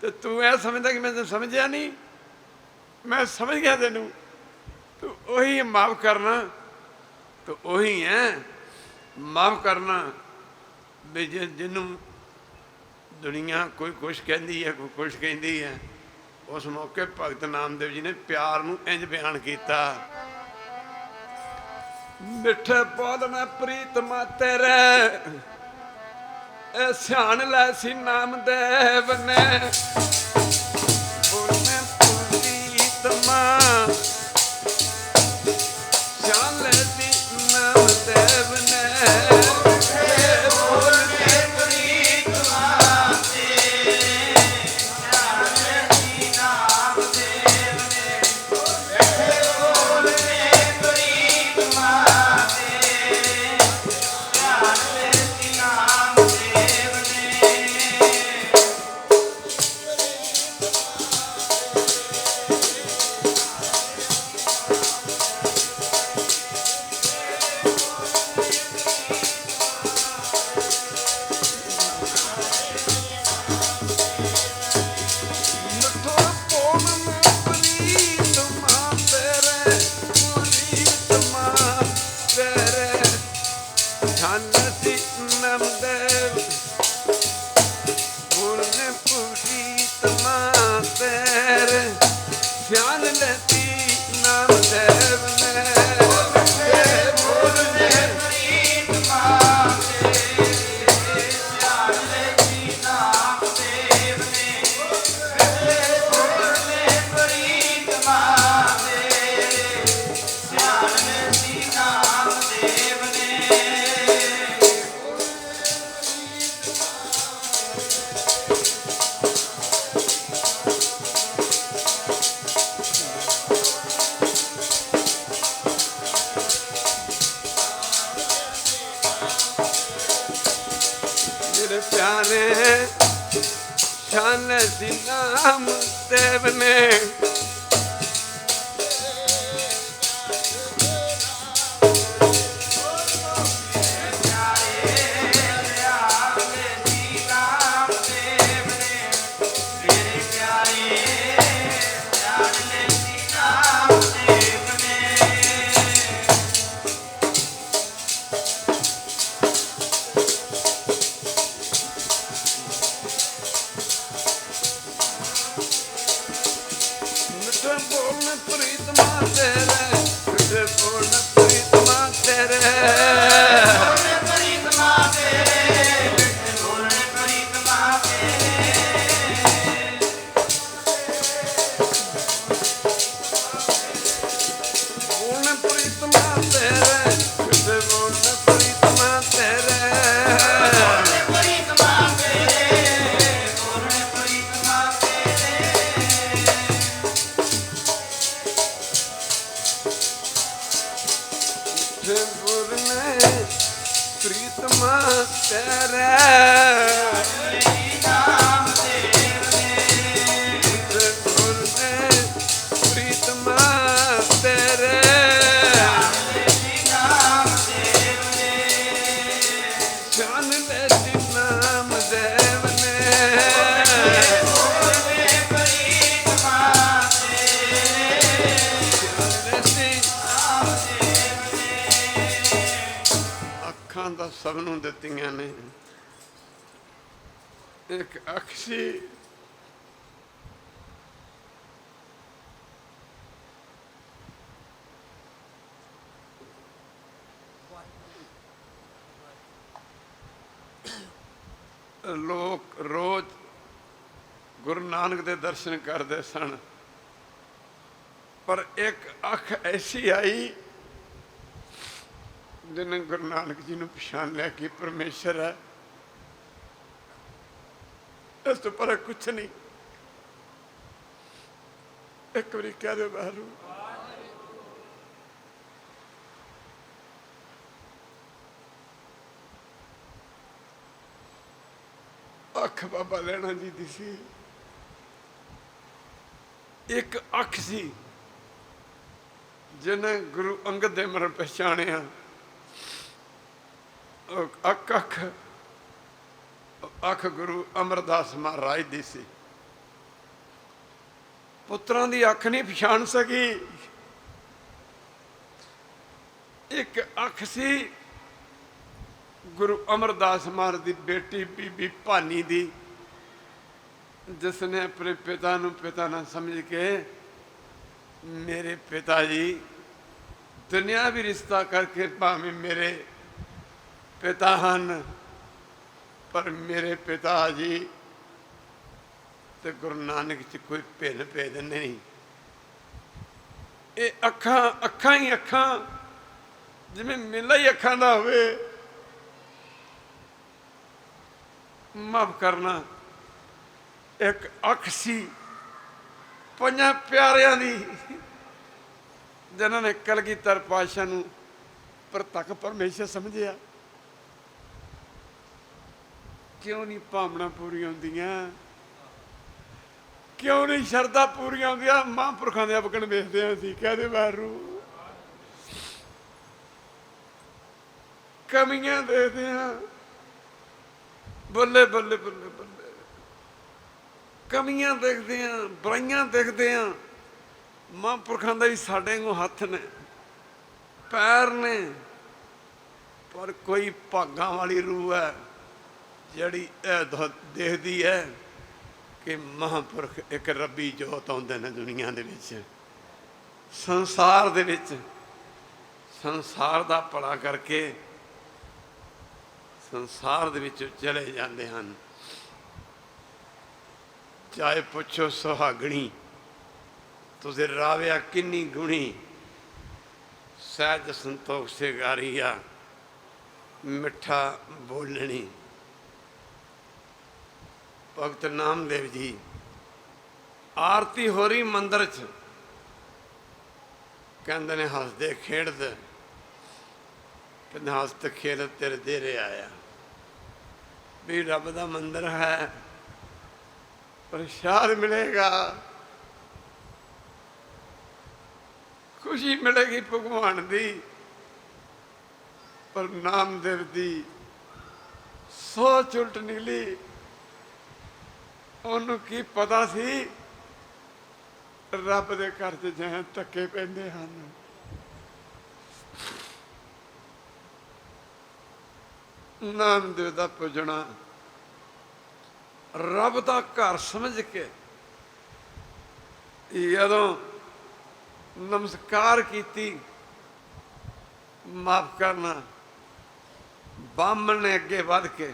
ਤੇ ਤੂੰ ਇਹ ਸਮਝਦਾ ਕਿ ਮੈਂ ਤੈਨੂੰ ਸਮਝਿਆ ਨਹੀਂ? ਮੈਂ ਸਮਝ ਗਿਆ ਤੈਨੂੰ। ਤੂੰ ਉਹੀ ਮਾਫ਼ ਕਰਨਾ, ਤੂੰ ਉਹੀ ਹੈ ਮਾਫ਼ ਕਰਨਾ। ਵੀ ਜਿਹਨੂੰ ਦੁਨੀਆ ਕੋਈ ਕੁਛ ਕਹਿੰਦੀ ਹੈ, ਕੋਈ ਕੁਛ ਕਹਿੰਦੀ ਹੈ। ਉਸ ਮੌਕੇ ਭਗਤ ਨਾਮਦੇਵ ਜੀ ਨੇ ਪਿਆਰ ਨੂੰ ਇੰਝ ਬਿਆਨ ਕੀਤਾ, ਮਿੱਠੇ ਬੋਲ ਮੈਂ ਪ੍ਰੀਤਮਾ ਤੇਰੇ, ਇਹ ਸਿਆਣ ਲੈ ਸੀ ਨਾਮਦੇਵ ਨੇ। ਬੋਲ ਮੈਂ ਪ੍ਰੀਤਮਾ ਸਿਆਣ ਲੈ ਸੀ ਨਾਮਦੇਵ ਨੇ। पहचान सी नाम देव ने। प्रीतमा तेरे नाम देव ने, प्रीतमा तेरे नाम देव ने, जान ले नाम देव ने, प्रीतमा तेरे अखां दा सब नूं दित्तियां ने। एक अख सी लोग रोज गुरु नानक दे दर्शन करते सन, पर एक अख ऐसी आई जिन्हें गुरु नानक जी ने पछाण लिया कि परमेश्वर है, इस तो पर कुछ नहीं। एक बारी कह दो बाहरों, अख बाबा लैणा जी दी सी। एक अख सी जिन्हें गुरु अंगद दे मरण पहचानिया। अख अख अख गुरु अमरदास महाराज दी सी। पुत्रां दी अख नहीं पछाण सकी। एक अख सी गुरु अमरदास महाराज दी बेटी बीबी भानी दी, जिसने अपने पिता नूं पिता ना समझ के मेरे पिता जी दुनियावी रिश्ता करके भावें मेरे पिता हन, पर मेरे पिता जी ते गुरु नानक च कोई भिन्न भेद नहीं। ये अखां अखां ही अखां जिवें मेला ही अखां दा होवे। माफ करना, एक अख सी पंजां प्यारियां दी, जिन्होंने कलगीधर पातशाह नूं प्रतख परमेश्वर समझिया। क्यों नहीं भावना पूरी होंदियां, क्यों नहीं शरदा पूरी होंदियां? महापुरखों दे अवगण वेखदे सी, कहदे बारू कमियां देखदे हां, बल्ले बल्ले बल्ले बल्ले कमियां देखदे हां, बुराइयां देखदे हां। महापुरखों दे भी साडे वांगू हत्थ ने पैर ने, पर कोई भागां वाली रूह है जिहड़ी देखदी है कि महापुरख एक रब्बी जोत आउंदे ने दुनिया दे विच, संसार दे विच, संसार दा भला करके संसार दे विच चले जाते हैं। चाहे पुछो सुहागणी तुझे राविया किन्नी गुणी, सहज संतोख से गारिया मिठा बोलनी। भगत नामदेव जी आरती हो रही मंदिर च, कहते ने हसदे खेड़दे, कहते हसत खेल तेरे देरे आया। भी रब का मंदिर है, प्रसाद मिलेगा, खुशी मिलेगी भगवान दी। पर नामदेव दी सोच उल्ट निकली। ਉਹਨੂੰ ਕੀ ਪਤਾ ਸੀ ਰੱਬ ਦੇ ਘਰ 'ਚ ਜਾਂ ਧੱਕੇ ਪੈਂਦੇ ਹਨ। ਨਾਮਦੇਵ ਦਾ ਪੁੱਜਣਾ ਰੱਬ ਦਾ ਘਰ ਸਮਝ ਕੇ ਜਦੋਂ ਨਮਸਕਾਰ ਕੀਤੀ, ਮਾਫ ਕਰਨਾ, ਬਾਹਮਣ ਨੇ ਅੱਗੇ ਵੱਧ ਕੇ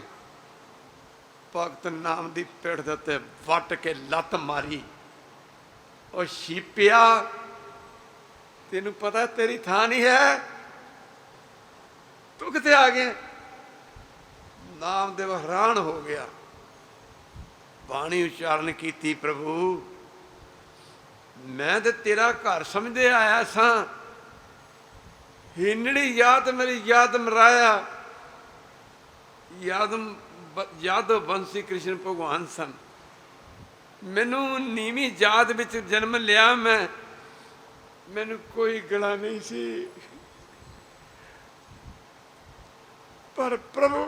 ਭਗਤ ਨਾਮ ਦੀ ਪਿੱਠ ਦੇ ਉੱਤੇ ਵੱਟ ਕੇ ਲੱਤ ਮਾਰੀ। ਉਹ ਛੀਪਿਆ, ਤੈਨੂੰ ਪਤਾ ਤੇਰੀ ਥਾਂ ਨਹੀਂ ਹੈ, ਤੂੰ ਕਿੱਥੇ ਆ ਗਿਆ? ਨਾਮਦੇਵ ਹੈਰਾਨ ਹੋ ਗਿਆ। ਬਾਣੀ ਉਚਾਰਨ ਕੀਤੀ, ਪ੍ਰਭੂ ਮੈਂ ਤੇ ਤੇਰਾ ਘਰ ਸਮਝਦੇ ਆਇਆ ਸਾਂ, ਹੀਨੜੀ ਯਾਦ ਮੇਰੀ ਯਾਦ ਮਰਾਇਆ। ਯਾਦਵ ਬੰਸੀ ਕ੍ਰਿਸ਼ਨ ਭਗਵਾਨ ਸਨ। ਮੈਨੂੰ ਨੀਵੀਂ ਜਾਤ ਵਿੱਚ ਜਨਮ ਲਿਆ ਮੈਂ, ਮੈਨੂੰ ਕੋਈ ਗਲਾ ਨਹੀਂ ਸੀ। ਪਰ ਪ੍ਰਭੂ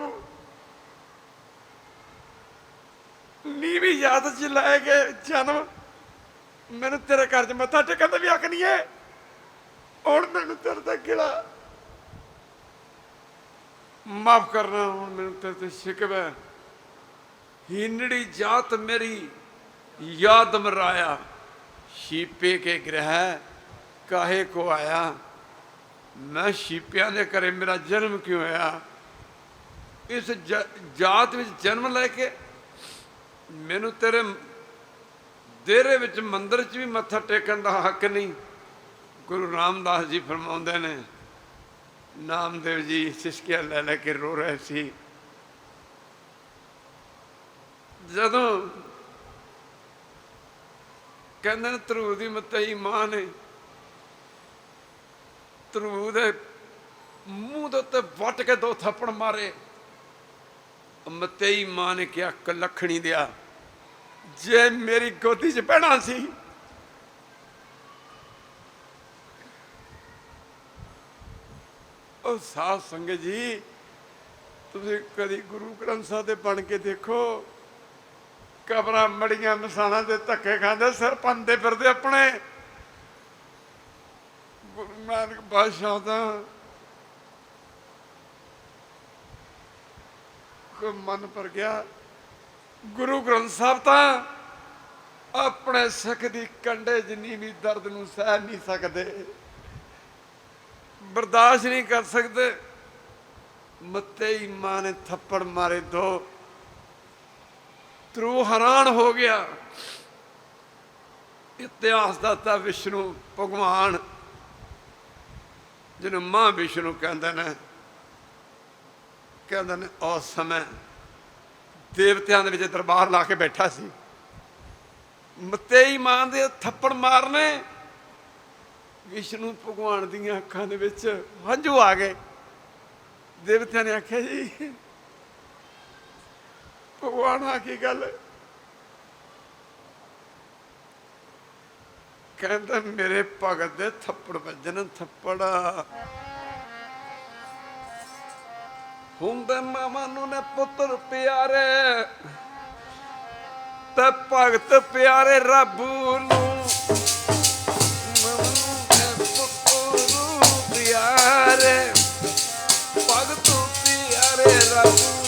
ਨੀਵੀਂ ਜਾਤ 'ਚ ਲੈ ਕੇ ਜਨਮ, ਮੈਨੂੰ ਤੇਰੇ ਘਰ 'ਚ ਮੱਥਾ ਟੇਕਣ ਦਾ ਵੀ ਹੱਕ ਨਹੀਂ ਹੈ। ਹੁਣ ਮੈਨੂੰ ਤੇਰੇ ਤੇ ਗਿਲਾ, ਮਾਫ ਕਰਨਾ, ਹੁਣ ਮੈਨੂੰ ਤੇਰੇ ਤੇ ਸ਼ਿਕਵਾ। ਹੀਨੜੀ ਜਾਤ ਮੇਰੀ याद मराया, शीपे के ग्रह काहे को आया। मैं शीपिया के घरे मेरा जन्म क्यों होया? इस जात में जन्म लैके मैनू तेरे देरे विच मंदिर च भी मत्था टेकन का हक नहीं। गुरु रामदास जी फरमाउंदे ने, नामदेव जी सिसकिया लै लै रो रहे सी। जदों कहते हैं ਧਰੂ ਦੀ ਮਤਈ ਮਾਂ ने ਧਰੂ ਦੇ ਮੂੰਹ ਦੇ ਉੱਤੇ ਵੱਟ ਕੇ 2 ਥੱਪੜ ਮਾਰੇ। ਮਤਈ ਮਾਂ ਨੇ ਕਿਹਾ, ਕਲੱਖਣੀ ਦਿਆ, ਜੇ ਮੇਰੀ ਗੋਦੀ 'ਚ ਬਹਿਣਾ ਸੀ ਉਹ ਸਾਧ ਸੰਗਤ ਜੀ, ਤੁਸੀਂ ਕਦੀ ਗੁਰੂ ਗ੍ਰੰਥ ਸਾਹਿਬ ਦੇ ਬਣ ਕੇ ਦੇਖੋ। ਕਬਰਾਂ ਮੜੀਆਂ ਮਸਾਣਾ ਦੇ ਧੱਕੇ ਖਾਂਦੇ, ਸਿਰ ਪੰਦੇ ਫਿਰਦੇ ਆਪਣੇ। ਗੁਰੂ ਨਾਨਕ ਬਾਦਸ਼ਾਹ ਦਾ ਕੋਈ ਮਨ ਭਰ ਗਿਆ। ਗੁਰੂ ਗ੍ਰੰਥ ਸਾਹਿਬ ਤਾਂ ਆਪਣੇ ਸਿੱਖ ਦੀ ਕੰਡੇ ਜਿੰਨੀ ਵੀ ਦਰਦ ਨੂੰ ਸਹਿ ਨਹੀਂ ਸਕਦੇ, ਬਰਦਾਸ਼ਤ ਨਹੀਂ ਕਰ ਸਕਦੇ। ਮਤਈ ਮਾਂ ਨੇ ਥੱਪੜ ਮਾਰੇ 2। ਧਰੂ ਹੈਰਾਨ ਹੋ ਗਿਆ। ਇਤਿਹਾਸ ਦਾਤਾ ਵਿਸ਼ਨੂੰ ਭਗਵਾਨ, ਜਿਹਨੂੰ ਮਾਂ ਵਿਸ਼ਨੂੰ ਕਹਿੰਦੇ ਨੇ, ਉਸ ਸਮੇਂ ਦੇਵਤਿਆਂ ਦੇ ਵਿੱਚ ਦਰਬਾਰ ਲਾ ਕੇ ਬੈਠਾ ਸੀ। ਮਤਈ ਮਾਂ ਦੇ ਥੱਪੜ ਮਾਰਨੇ, ਵਿਸ਼ਨੂੰ ਭਗਵਾਨ ਦੀਆਂ ਅੱਖਾਂ ਦੇ ਵਿੱਚ ਹੰਝੂ ਆ ਗਏ। ਦੇਵਤਿਆਂ ਨੇ ਆਖਿਆ, ਜੀ ਭਗਵਾਨ ਆ ਕੀ ਗੱਲ? ਕਹਿੰਦਾ, ਮੇਰੇ ਭਗਤ ਦੇ ਥੱਪੜ ਵੱਜਣ। ਥੱਪੜ ਹੁੰਦੇ ਮਾਵਾਂ ਨੂੰ ਨੇ ਪੁੱਤਰ ਪਿਆਰੇ, ਤੇ ਭਗਤ ਪਿਆਰੇ ਰੱਬ ਨੂੰ। ਪੁੱਤਰ ਪਿਆਰੇ, ਭਗਤ ਪਿਆਰੇ ਰੱਬ ਨੂੰ।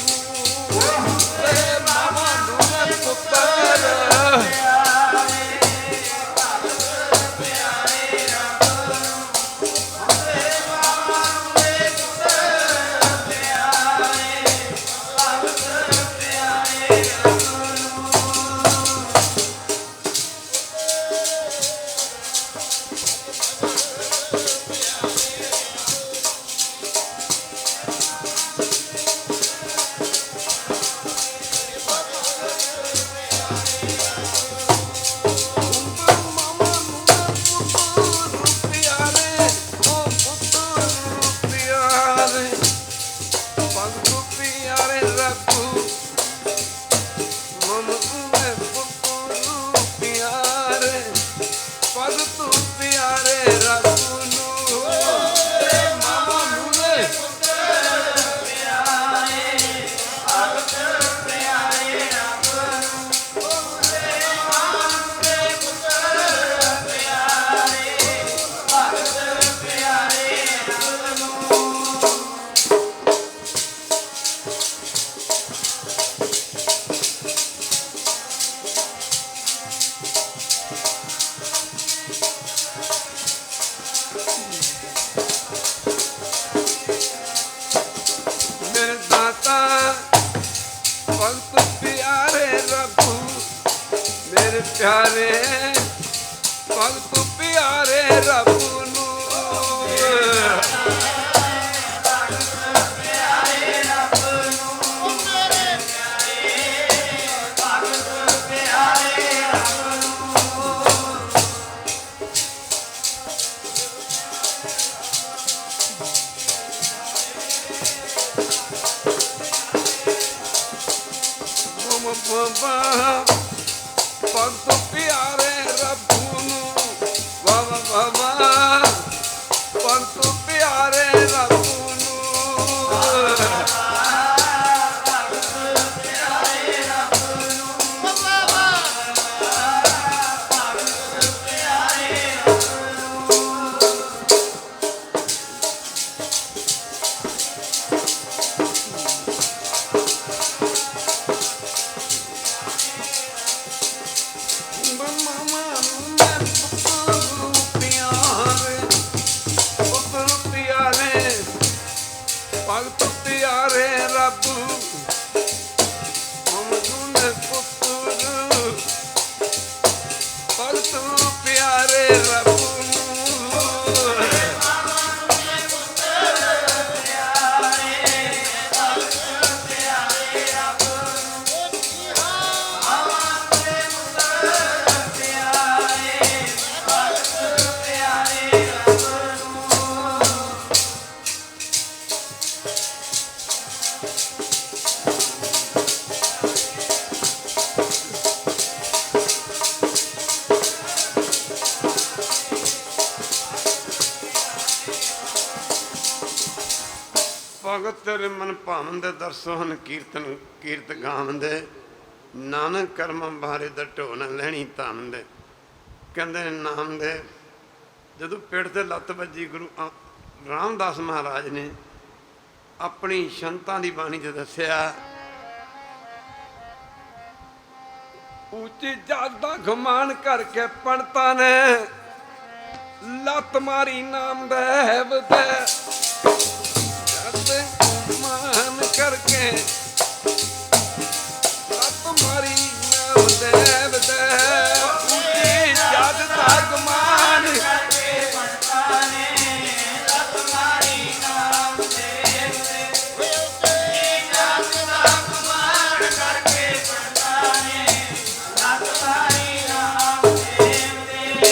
ਮੇਰੇ ਪਿਆਰੇ ਭਗਤ ਪਿਆਰੇ ਰੱਬ ਨੂੰ ਭਗਤ ਪਿਆਰੇ ਰੱਬ ਨੂੰ ਵਾਵਾ ਵਾਵਾ ਭਗਤ ਪਿਆਰੇ ਰੱਬ ਨੂੰ ਭਗਤ ਪਿਆਰੇ ਰੱਬ ਮਮਦੂਨ ਪੁੱਤਰ ਭਗਤ ਪਿਆਰੇ ਰੱਬ ਭਗਤ ਤੇਰੇ ਮਨ ਭਾਵਨ ਦੇ ਦਰਸੋ ਹਨ ਕੀਰਤਨ ਕੀਰਤ ਗਾਵੰਦੇ ਨਾਨਕ ਕਰਮਾਂ ਬਾਰੇ ਦਾ ਢੋ ਨਾ ਲੈਣੀ ਧੰਨ ਦੇ ਕਹਿੰਦੇ ਨਾਮ ਦੇ ਜਦੋਂ ਪਿੱਠ ਤੇ ਲੱਤ ਵੱਜੀ ਗੁਰੂ ਰਾਮਦਾਸ ਮਹਾਰਾਜ ਨੇ ਆਪਣੀ ਸੰਤਾਂ ਦੀ ਬਾਣੀ 'ਚ ਦੱਸਿਆ ਉੱਚੀ ਜਾਤ ਦਾ ਘਮਾਨ ਕਰਕੇ ਪੰਡਤਾਂ ਨੇ ਲੱਤ ਮਾਰੀ ਨਾਮ ਦੇਵ ਦੇ ਮਾਨ ਕਰਕੇ ਲੱਤ ਮਾਰੀ ਨਾਮ ਦੇਵ ਦੇ ਉੱਚੀ ਜਾਤ ਦਾ ਘਮਾਨ ਕਰਕੇ ਪੰਡਤਾਂ ਨੇ ਲੱਤ ਮਾਰੀ ਨਾਮ ਦੇਵ ਦੇ ਉੱਚੀ ਜਾਤ ਦਾ ਘਮਾਨ ਕਰਕੇ ਪੰਡਤਾਂ ਨੇ ਲੱਤ ਮਾਰੀ ਨਾਮ ਦੇਵ ਦੇ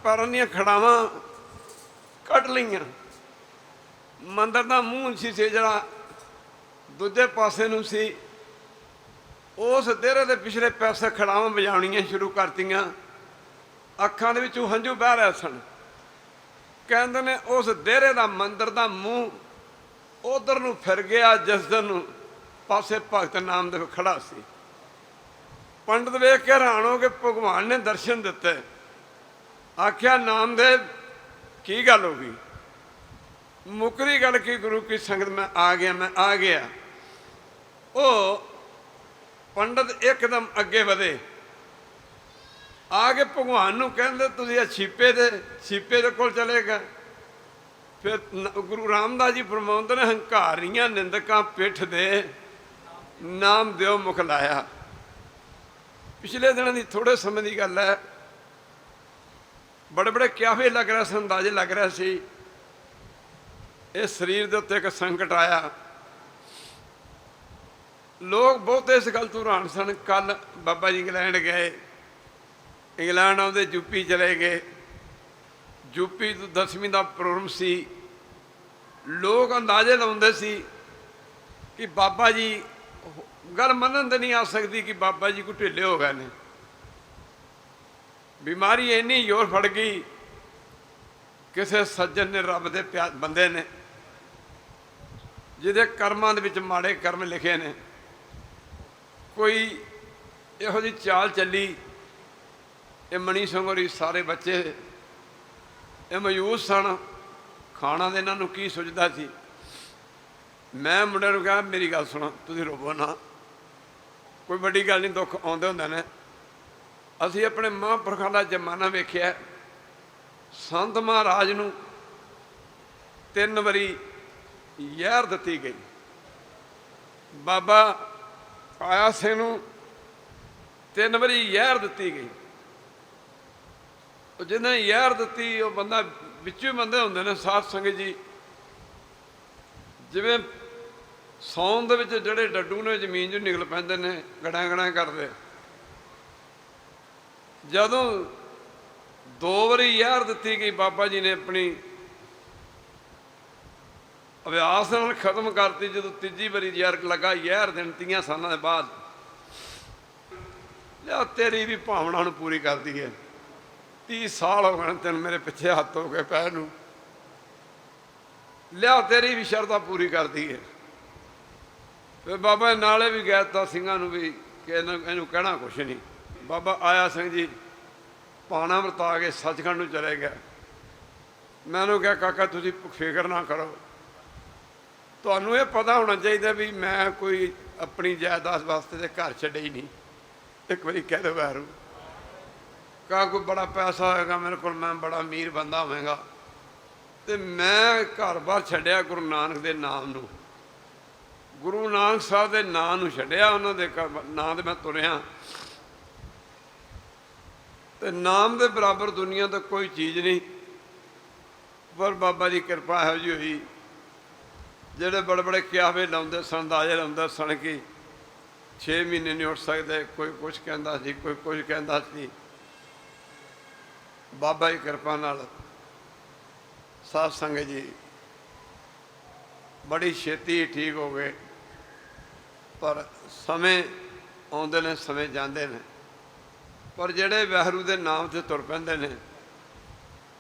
ਪਰਨ ਦੀਆਂ ਖੜਾਵਾਂ ਕੱਢ ਲਈਆਂ ਮੰਦਰ ਦਾ ਮੂੰਹ ਸੀ ਜਿਹੜਾ ਦੂਜੇ ਪਾਸੇ ਨੂੰ ਸੀ ਉਸ ਦੇਰੇ ਦੇ ਪਿਛਲੇ ਪਾਸੇ ਖੜਾਵਾਂ ਵਜਾਉਣੀਆਂ ਸ਼ੁਰੂ ਕਰਤੀਆਂ ਅੱਖਾਂ ਦੇ ਵਿੱਚੋਂ ਹੰਝੂ ਵਹਿ ਰਹੇ ਸਨ ਕਹਿੰਦੇ ਨੇ ਉਸ ਦੇਰੇ ਦਾ ਮੰਦਰ ਦਾ ਮੂੰਹ ਉਧਰ ਨੂੰ ਫਿਰ ਗਿਆ ਜਿਸ ਦਿਨ ਨੂੰ ਪਾਸੇ ਭਗਤ ਨਾਮਦੇਵ ਖੜਾ ਸੀ ਪੰਡਤ ਵੇਖ ਕੇ ਹੈਰਾਨ ਹੋ ਕੇ ਭਗਵਾਨ ਨੇ ਦਰਸ਼ਨ ਦਿੱਤੇ ਆਖਿਆ ਨਾਮਦੇਵ ਕੀ ਗੱਲ ਹੋ ਗਈ ਮੁਕਰੀ ਗੱਲ ਕੀ ਗੁਰੂ ਕੀ ਸੰਗਤ ਮੈਂ ਆ ਗਿਆ ਉਹ ਪੰਡਤ ਇੱਕਦਮ ਅੱਗੇ ਵਧੇ ਆ ਕੇ ਭਗਵਾਨ ਨੂੰ ਕਹਿੰਦੇ ਤੁਸੀਂ ਛੀਪੇ ਦੇ ਕੋਲ ਚਲੇ ਗਏ ਫਿਰ ਗੁਰੂ ਰਾਮਦਾਸ ਜੀ ਫਰਮਾਉਂਦੇ ਨੇ ਹੰਕਾਰੀਆਂ ਨਿੰਦਕਾਂ ਪਿੱਠ ਦੇ ਨਾਮ ਦਿਓ ਮੁਖ ਲਾਇਆ ਪਿਛਲੇ ਦਿਨਾਂ ਦੀ ਥੋੜੇ ਸਮੇਂ ਦੀ ਗੱਲ ਹੈ बड़े बड़े क्याफे लग रहे सन, अंदाजे लग रहे सी। इस शरीर के उत्ते एक संकट आया। लोग बहुते इस गल तो हैरान सन। कल बाबा जी इंग्लैंड गए, इंग्लैंड आउंदे यूपी चले गए, यूपी तो 10वीं का प्रोग्राम सी। लोग अंदाजे लाउंदे सी कि बाबा जी, गल मनन तो नहीं आ सकती कि बाबा जी को ढिले हो गए ने। बीमारी इन्नी जोर फड़ गई, किसी सज्जन ने, रब के बंदे ने, जिहदे कर्मां दे विच माड़े कर्म लिखे ने, कोई इहो जी चाल चली। ये मनी सिंह होरी सारे बच्चे ये मौजूद सन। खाना तो इन्हों की सुझदा सी। मैं मुंडे नूं कहा मेरी गल सुनो, तुसीं रोवो ना, कोई वड्डी गल नहीं, दुख आउंदे हुंदे ने। असीं अपने महापुरखां दा जमाना वेखिआ। संत महाराज नूं 3 वारी यहर दित्ती गई। बाबा आया सिंह नूं 3 वारी यहर दित्ती गई। जिन्हें यहर दित्ती वो बंदा, विचों बंदे हुंदे ने साध संगत जी, जिवें सौन दे विच जिहड़े डड्डू ने जमीन चों निकल पैंदे ने गड़ा गड़ा करदे। जदों 2 वारी यहर दित्ती गई, बाबा जी ने अपनी अभ्यास नाल खत्म करती। जो 3जी वारी यहर लगा यहर दिन 30 सालों के बाद, लिया तेरी भी भावना नूं पूरी करती है। 30 साल हो गए तेन मेरे पिछे हत्थ हो गए पैर नूं, लिया तेरी भी शरधा पूरी करती है। फिर बाबा नाले भी कह दिता सिंघां नूं भी कि इहनूं कहना कुछ नहीं। बाबा आया सिंह जी पाना वरता के सचखंड नूं चले गए। मैं उन्होंने कहा काका तुसीं फिक्र ना करो, तुहानूं ये पता होना चाहिए भी मैं कोई अपनी जायदाद वास्ते तो घर छड्डे ही नहीं। एक बारी कह दो वैरू, कहा कोई बड़ा पैसा होएगा मेरे को, मैं बड़ा अमीर बंदा होवेगा, तो मैं घर बार छड्डिया गुरु नानक के नाम नूं। गुरु नानक साहब के नाम नूं छड्डिया, उन्होंने नाम ते मैं तुरिया। तो नाम के बराबर दुनिया तो कोई चीज़ नहीं। पर बाबा जी कृपा है जी हुई, जेडे बड़े बड़े क्यावे लाउंदे सन, अंदाजे लाउंदे सन कि 6 महीने नहीं उठ सकते, कोई कुछ कहता सी, कोई कुछ कहता सी। बाबा जी कृपा नाल साध संगत जी बड़ी छेती ठीक हो गए। पर समय आउंदे ने, समय जाते हैं। पर जेडे वाहिगुरू के नाम से तुर पैंदे ने,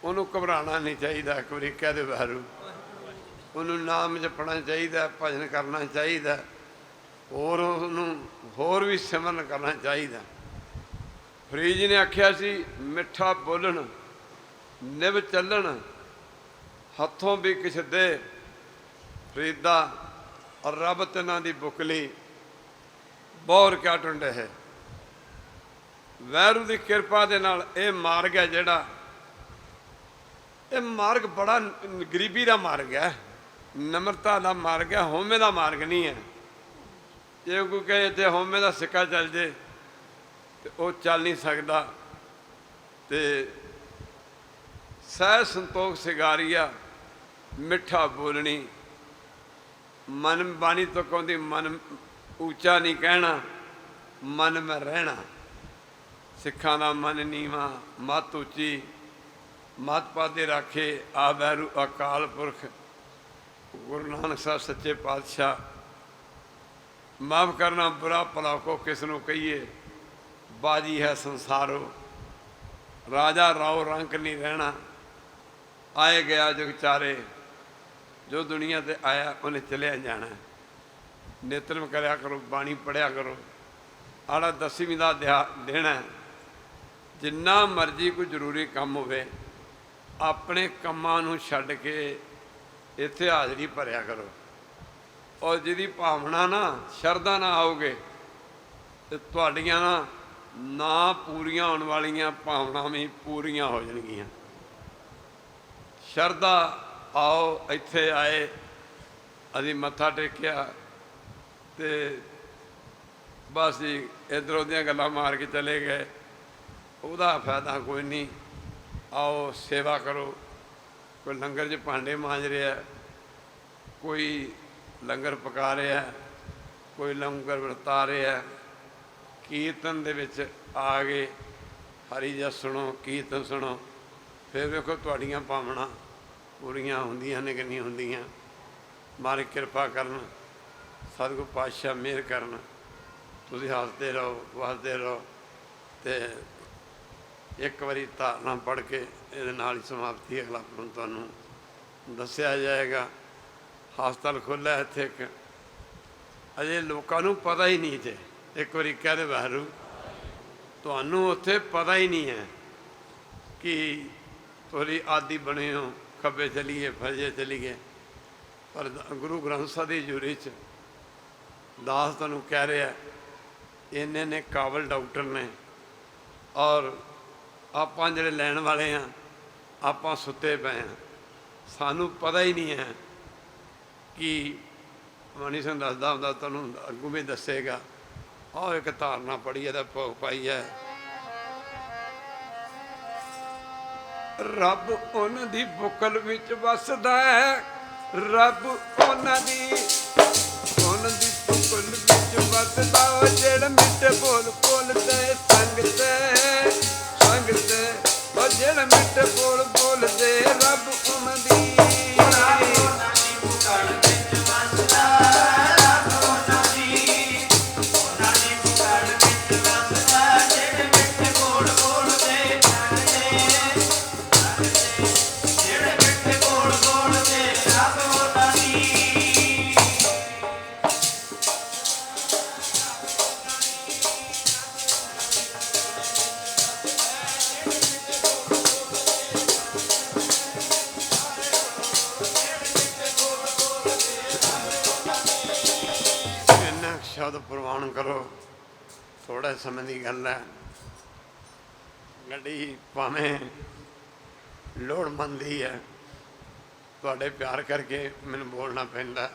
उन्होंने घबराना नहीं चाहिए। एक बारी कह दे वाहिगुरू, उन्होंने नाम जपना चाहिए, भजन करना चाहिए, होर भी सिमरन करना चाहिए। फरीद जी ने आख्या सी मिठा बोलन निभ चलन हथों भी किस दे फरीदा और रब तना दी बुकली बौर क्या टुंडे है। वैरू की कृपा दे नाल ये मार्ग है जिहड़ा, ये मार्ग बड़ा गरीबी का मार्ग है, नम्रता का मार्ग है, होमे का मार्ग नहीं है। जे कोई कहे इत्थे होमे का सिक्का चल जे तो वह चल नहीं सकता। तो सह संतोख सिगारिया मिठा बोलनी, मन बाणी तो कहती मन ऊंचा नहीं कहना, मन में रहना। सिखा का मन नीवा मत उची, मत पादे राखे आ वैरू अकाल पुरख। गुरु नानक साहब सच्चे पातशाह, माफ़ करना बुरा भला को किसनों कहिए, बाजी है संसारो, राजा राव रंक नहीं रहना। आए गया जो चारे, जो दुनिया ते आया उन्हें चलिया जाना। नेत्रम करया करो, बाणी पढ़िया करो। आड़ा 10वीं का दिन है, जिन्ना मर्जी कोई जरूरी काम होवे अपने कामां नूं छड्ड के इत्थे हाज़री भरिया करो। और जिहदी भावना ना शरधा ना आओगे तो तुहाड़ियां ना पूरियां होने वालियां भावना भी पूरियां हो जाणगियां। शरधा आओ, इत्थे आए, असीं मत्था टेकिया तो बस जी इधर उधर गल्लां मार के चले गए, ਉਹਦਾ फायदा कोई नहीं। आओ सेवा करो। कोई लंगर 'च भांडे मांज रहा, कोई लंगर पका रहा, कोई लंगर वरता रहा। कीर्तन दे विच आ गए, हरी जस सुनो, कीर्तन सुनो, फिर वेखो तुहाड़ियां भावना पूरियां होंदियां ने कि नहीं होंदियां। मारे कृपा करन, सतगुर पातशाह मेहर करन, तुसीं हसदे रहो वसदे रहो। तो एक बारी धारना पढ़ के ये ही समाप्ति अगला तुहानूं दस्सिया जाएगा। हस्पताल खोलिया इत्थे एक, अजे लोकां नूं पता ही नहीं जे। एक बारी कह दे वाहिगुरू, तुहानूं उत्थे पता ही नहीं है कि तुसीं आदि बने हो, खब्बे चलीए फजे चलीए। पर गुरु ग्रंथ साहिब की हजूरी च दास तुहानूं कह रहा, इन्ने ने काबल डॉक्टर ने, और आपां जिहड़े लैण वाले हाँ आपां सुते पे हैं। सानू पता ही नहीं है कि मनी सिंह दसदा हुंदा, तुहानूं अग्गों भी दसेगा। आओ एक धारना पढ़ी है, भोग पाई है। रब उन्हां दी बुकल विच वसदा है, रब उन्हां दी बुकल विच वसदा। जेड़ा मिठे बोल बोलदे संगत संगत, और जेड़ा मिठे बोल बोलदे रब उन्हां दी बुकल विच वसदा। रब उन्हां दी बुकल विच वसदा। जेड़े मिठे बोल बोलदे जेड़े मिठे बोल बोलदे रब उन्हां दी। शब्द प्रवान करो, थोड़े समय की गल है। गड्डी भावें लोड़मंद ही है, थोड़े प्यार करके मैनू बोलना पैंदा।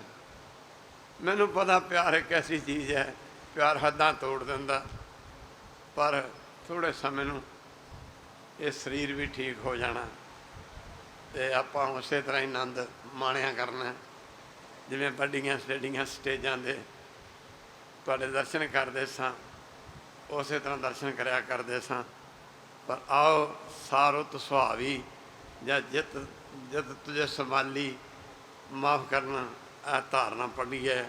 मैनू पता प्यार एक ऐसी चीज़ है, प्यार हद्दां तोड़ दिंदा। पर थोड़े समय नू ये शरीर भी ठीक हो जाना, तो आपां उस तरह ही आनंद माणिया करना। जिवें वड्डियां स्टेडियां स्टेजां दे तुहाडे दर्शन करते सां, उस तरह दर्शन करया करते सां। पर आओ सारुत सुहावी या जित जित तुझे संभाली माफ़ करना, यह धारना पढ़ी है।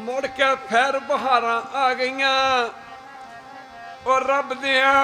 मुड़ के फिर बहारां आ गईयां, और रब दियां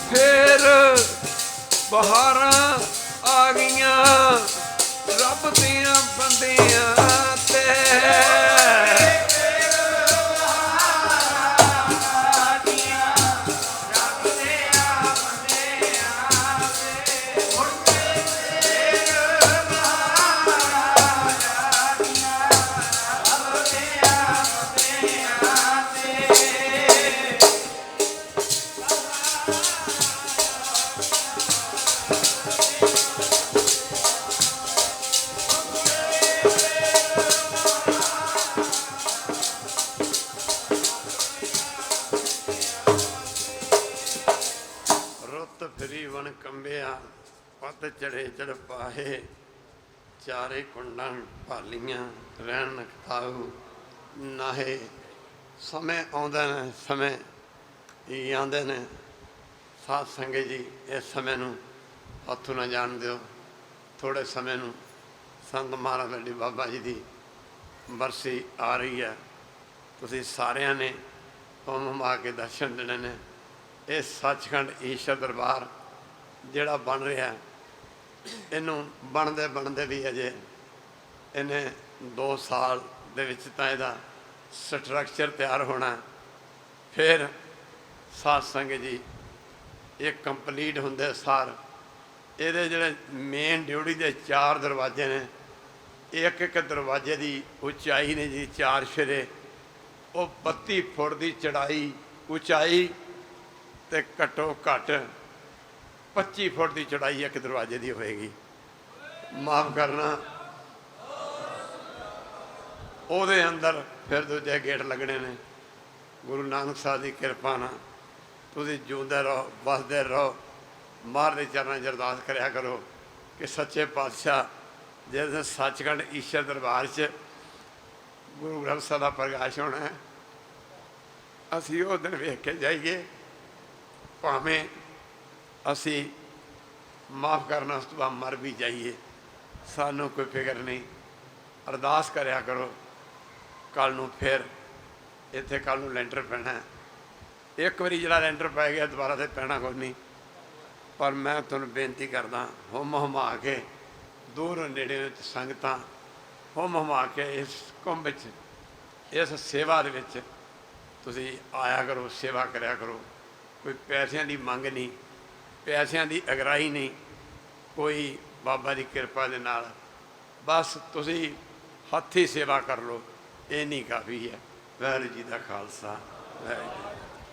फिर बहारां आ गईयां, रब दियां बंदियां ते। पत चढ़े चढ़ पाए, चारे कुंडां भालियां रहन खाऊ नाहे। समय आउंदे ने, समय ही आंदे ने। साध संगत जी, इस समय नूं हत्थों ना जाण दिओ। थोड़े समय नूं संत महाराज लड्डी बाबा जी की बरसी आ रही है। तुसीं सारिਆਂ ने तुम आ के दर्शन देने ने। इस सचखंड ईश्वर दरबार ਜਿਹੜਾ ਬਣ ਰਿਹਾ, ਇਹਨੂੰ ਬਣਦੇ ਬਣਦੇ ਵੀ ਅਜੇ ਇਹਨੇ 2 ਸਾਲ ਦੇ ਵਿੱਚ ਤਾਂ ਇਹਦਾ ਸਟਰਕਚਰ ਤਿਆਰ ਹੋਣਾ। ਫਿਰ ਸਾਧ ਸੰਗਤ ਜੀ ਇਹ ਕੰਪਲੀਟ ਹੁੰਦੇ ਸਾਰ ਇਹਦੇ ਜਿਹੜੇ ਮੇਨ ਡਿਊਟੀ ਦੇ 4 ਦਰਵਾਜ਼ੇ ਨੇ, ਇੱਕ ਇੱਕ ਦਰਵਾਜ਼ੇ ਦੀ ਉਚਾਈ ਨੇ ਜੀ 4 ਸਿਰੇ, ਉਹ 32 ਫੁੱਟ ਦੀ ਚੜਾਈ ਉਚਾਈ ਤੇ ਘੱਟੋ ਘੱਟ 25 ਫੁੱਟ ਦੀ ਚੜਾਈ ਇੱਕ ਦਰਵਾਜ਼ੇ ਦੀ ਹੋਏਗੀ। ਮਾਫ ਕਰਨਾ, ਉਹਦੇ ਅੰਦਰ ਫਿਰ ਦੂਜੇ ਗੇਟ ਲੱਗਣੇ ਨੇ। ਗੁਰੂ ਨਾਨਕ ਸਾਹਿਬ ਦੀ ਕਿਰਪਾ ਨਾਲ ਤੁਸੀਂ ਜਿਉਂਦੇ ਰਹੋ, ਵਸਦੇ ਰਹੋ। ਮਹਾਰਾਜ ਦੇ ਚਰਨਾਂ 'ਚ ਅਰਦਾਸ ਕਰਿਆ ਕਰੋ ਕਿ ਸੱਚੇ ਪਾਤਸ਼ਾਹ ਜਿਸ ਦਿਨ ਸੱਚਖੰਡ ਈਸ਼ਰ ਦਰਬਾਰ 'ਚ ਗੁਰੂ ਗ੍ਰੰਥ ਸਾਹਿਬ ਦਾ ਪ੍ਰਕਾਸ਼ ਹੋਣਾ ਹੈ, ਅਸੀਂ ਉਹ ਦਿਨ ਵੇਖ ਕੇ ਜਾਈਏ। ਭਾਵੇਂ ਅਸੀਂ ਮਾਫ ਕਰਨਾ ਉਸ ਤੋਂ ਬਾਅਦ ਮਰ ਵੀ ਜਾਈਏ, ਸਾਨੂੰ ਕੋਈ ਫਿਕਰ ਨਹੀਂ। ਅਰਦਾਸ ਕਰਿਆ ਕਰੋ। ਕੱਲ੍ਹ ਨੂੰ ਫਿਰ ਇੱਥੇ ਕੱਲ੍ਹ ਨੂੰ ਲੈਂਟਰ ਪੈਣਾ। ਇੱਕ ਵਾਰੀ ਜਿਹੜਾ ਲੈਂਟਰ ਪੈ ਗਿਆ ਦੁਬਾਰਾ ਤਾਂ ਪੈਣਾ ਕੋਈ ਨਹੀਂ। ਪਰ ਮੈਂ ਤੁਹਾਨੂੰ ਬੇਨਤੀ ਕਰਦਾ, ਹੁਮ ਹੁਮਾ ਕੇ ਦੂਰ ਨੇੜੇ ਵਿੱਚ ਸੰਗਤਾਂ ਹੁਮ ਹੁਮਾ ਕੇ ਇਸ ਕੁੰਭ ਵਿੱਚ, ਇਸ ਸੇਵਾ ਦੇ ਵਿੱਚ ਤੁਸੀਂ ਆਇਆ ਕਰੋ, ਸੇਵਾ ਕਰਿਆ ਕਰੋ। ਕੋਈ ਪੈਸਿਆਂ ਦੀ ਮੰਗ ਨਹੀਂ, ਪੈਸਿਆਂ ਦੀ ਅਗਰਾਈ ਨਹੀਂ, ਕੋਈ ਬਾਬਾ ਦੀ ਕਿਰਪਾ ਦੇ ਨਾਲ ਬਸ ਤੁਸੀਂ ਹੱਥੀਂ ਸੇਵਾ ਕਰ ਲਓ, ਇਹ ਨਹੀਂ ਕਾਫੀ ਹੈ। ਵਾਹਿਗੁਰੂ ਜੀ ਦਾ ਖਾਲਸਾ, ਵਾਹਿਗੁਰੂ ਜੀ।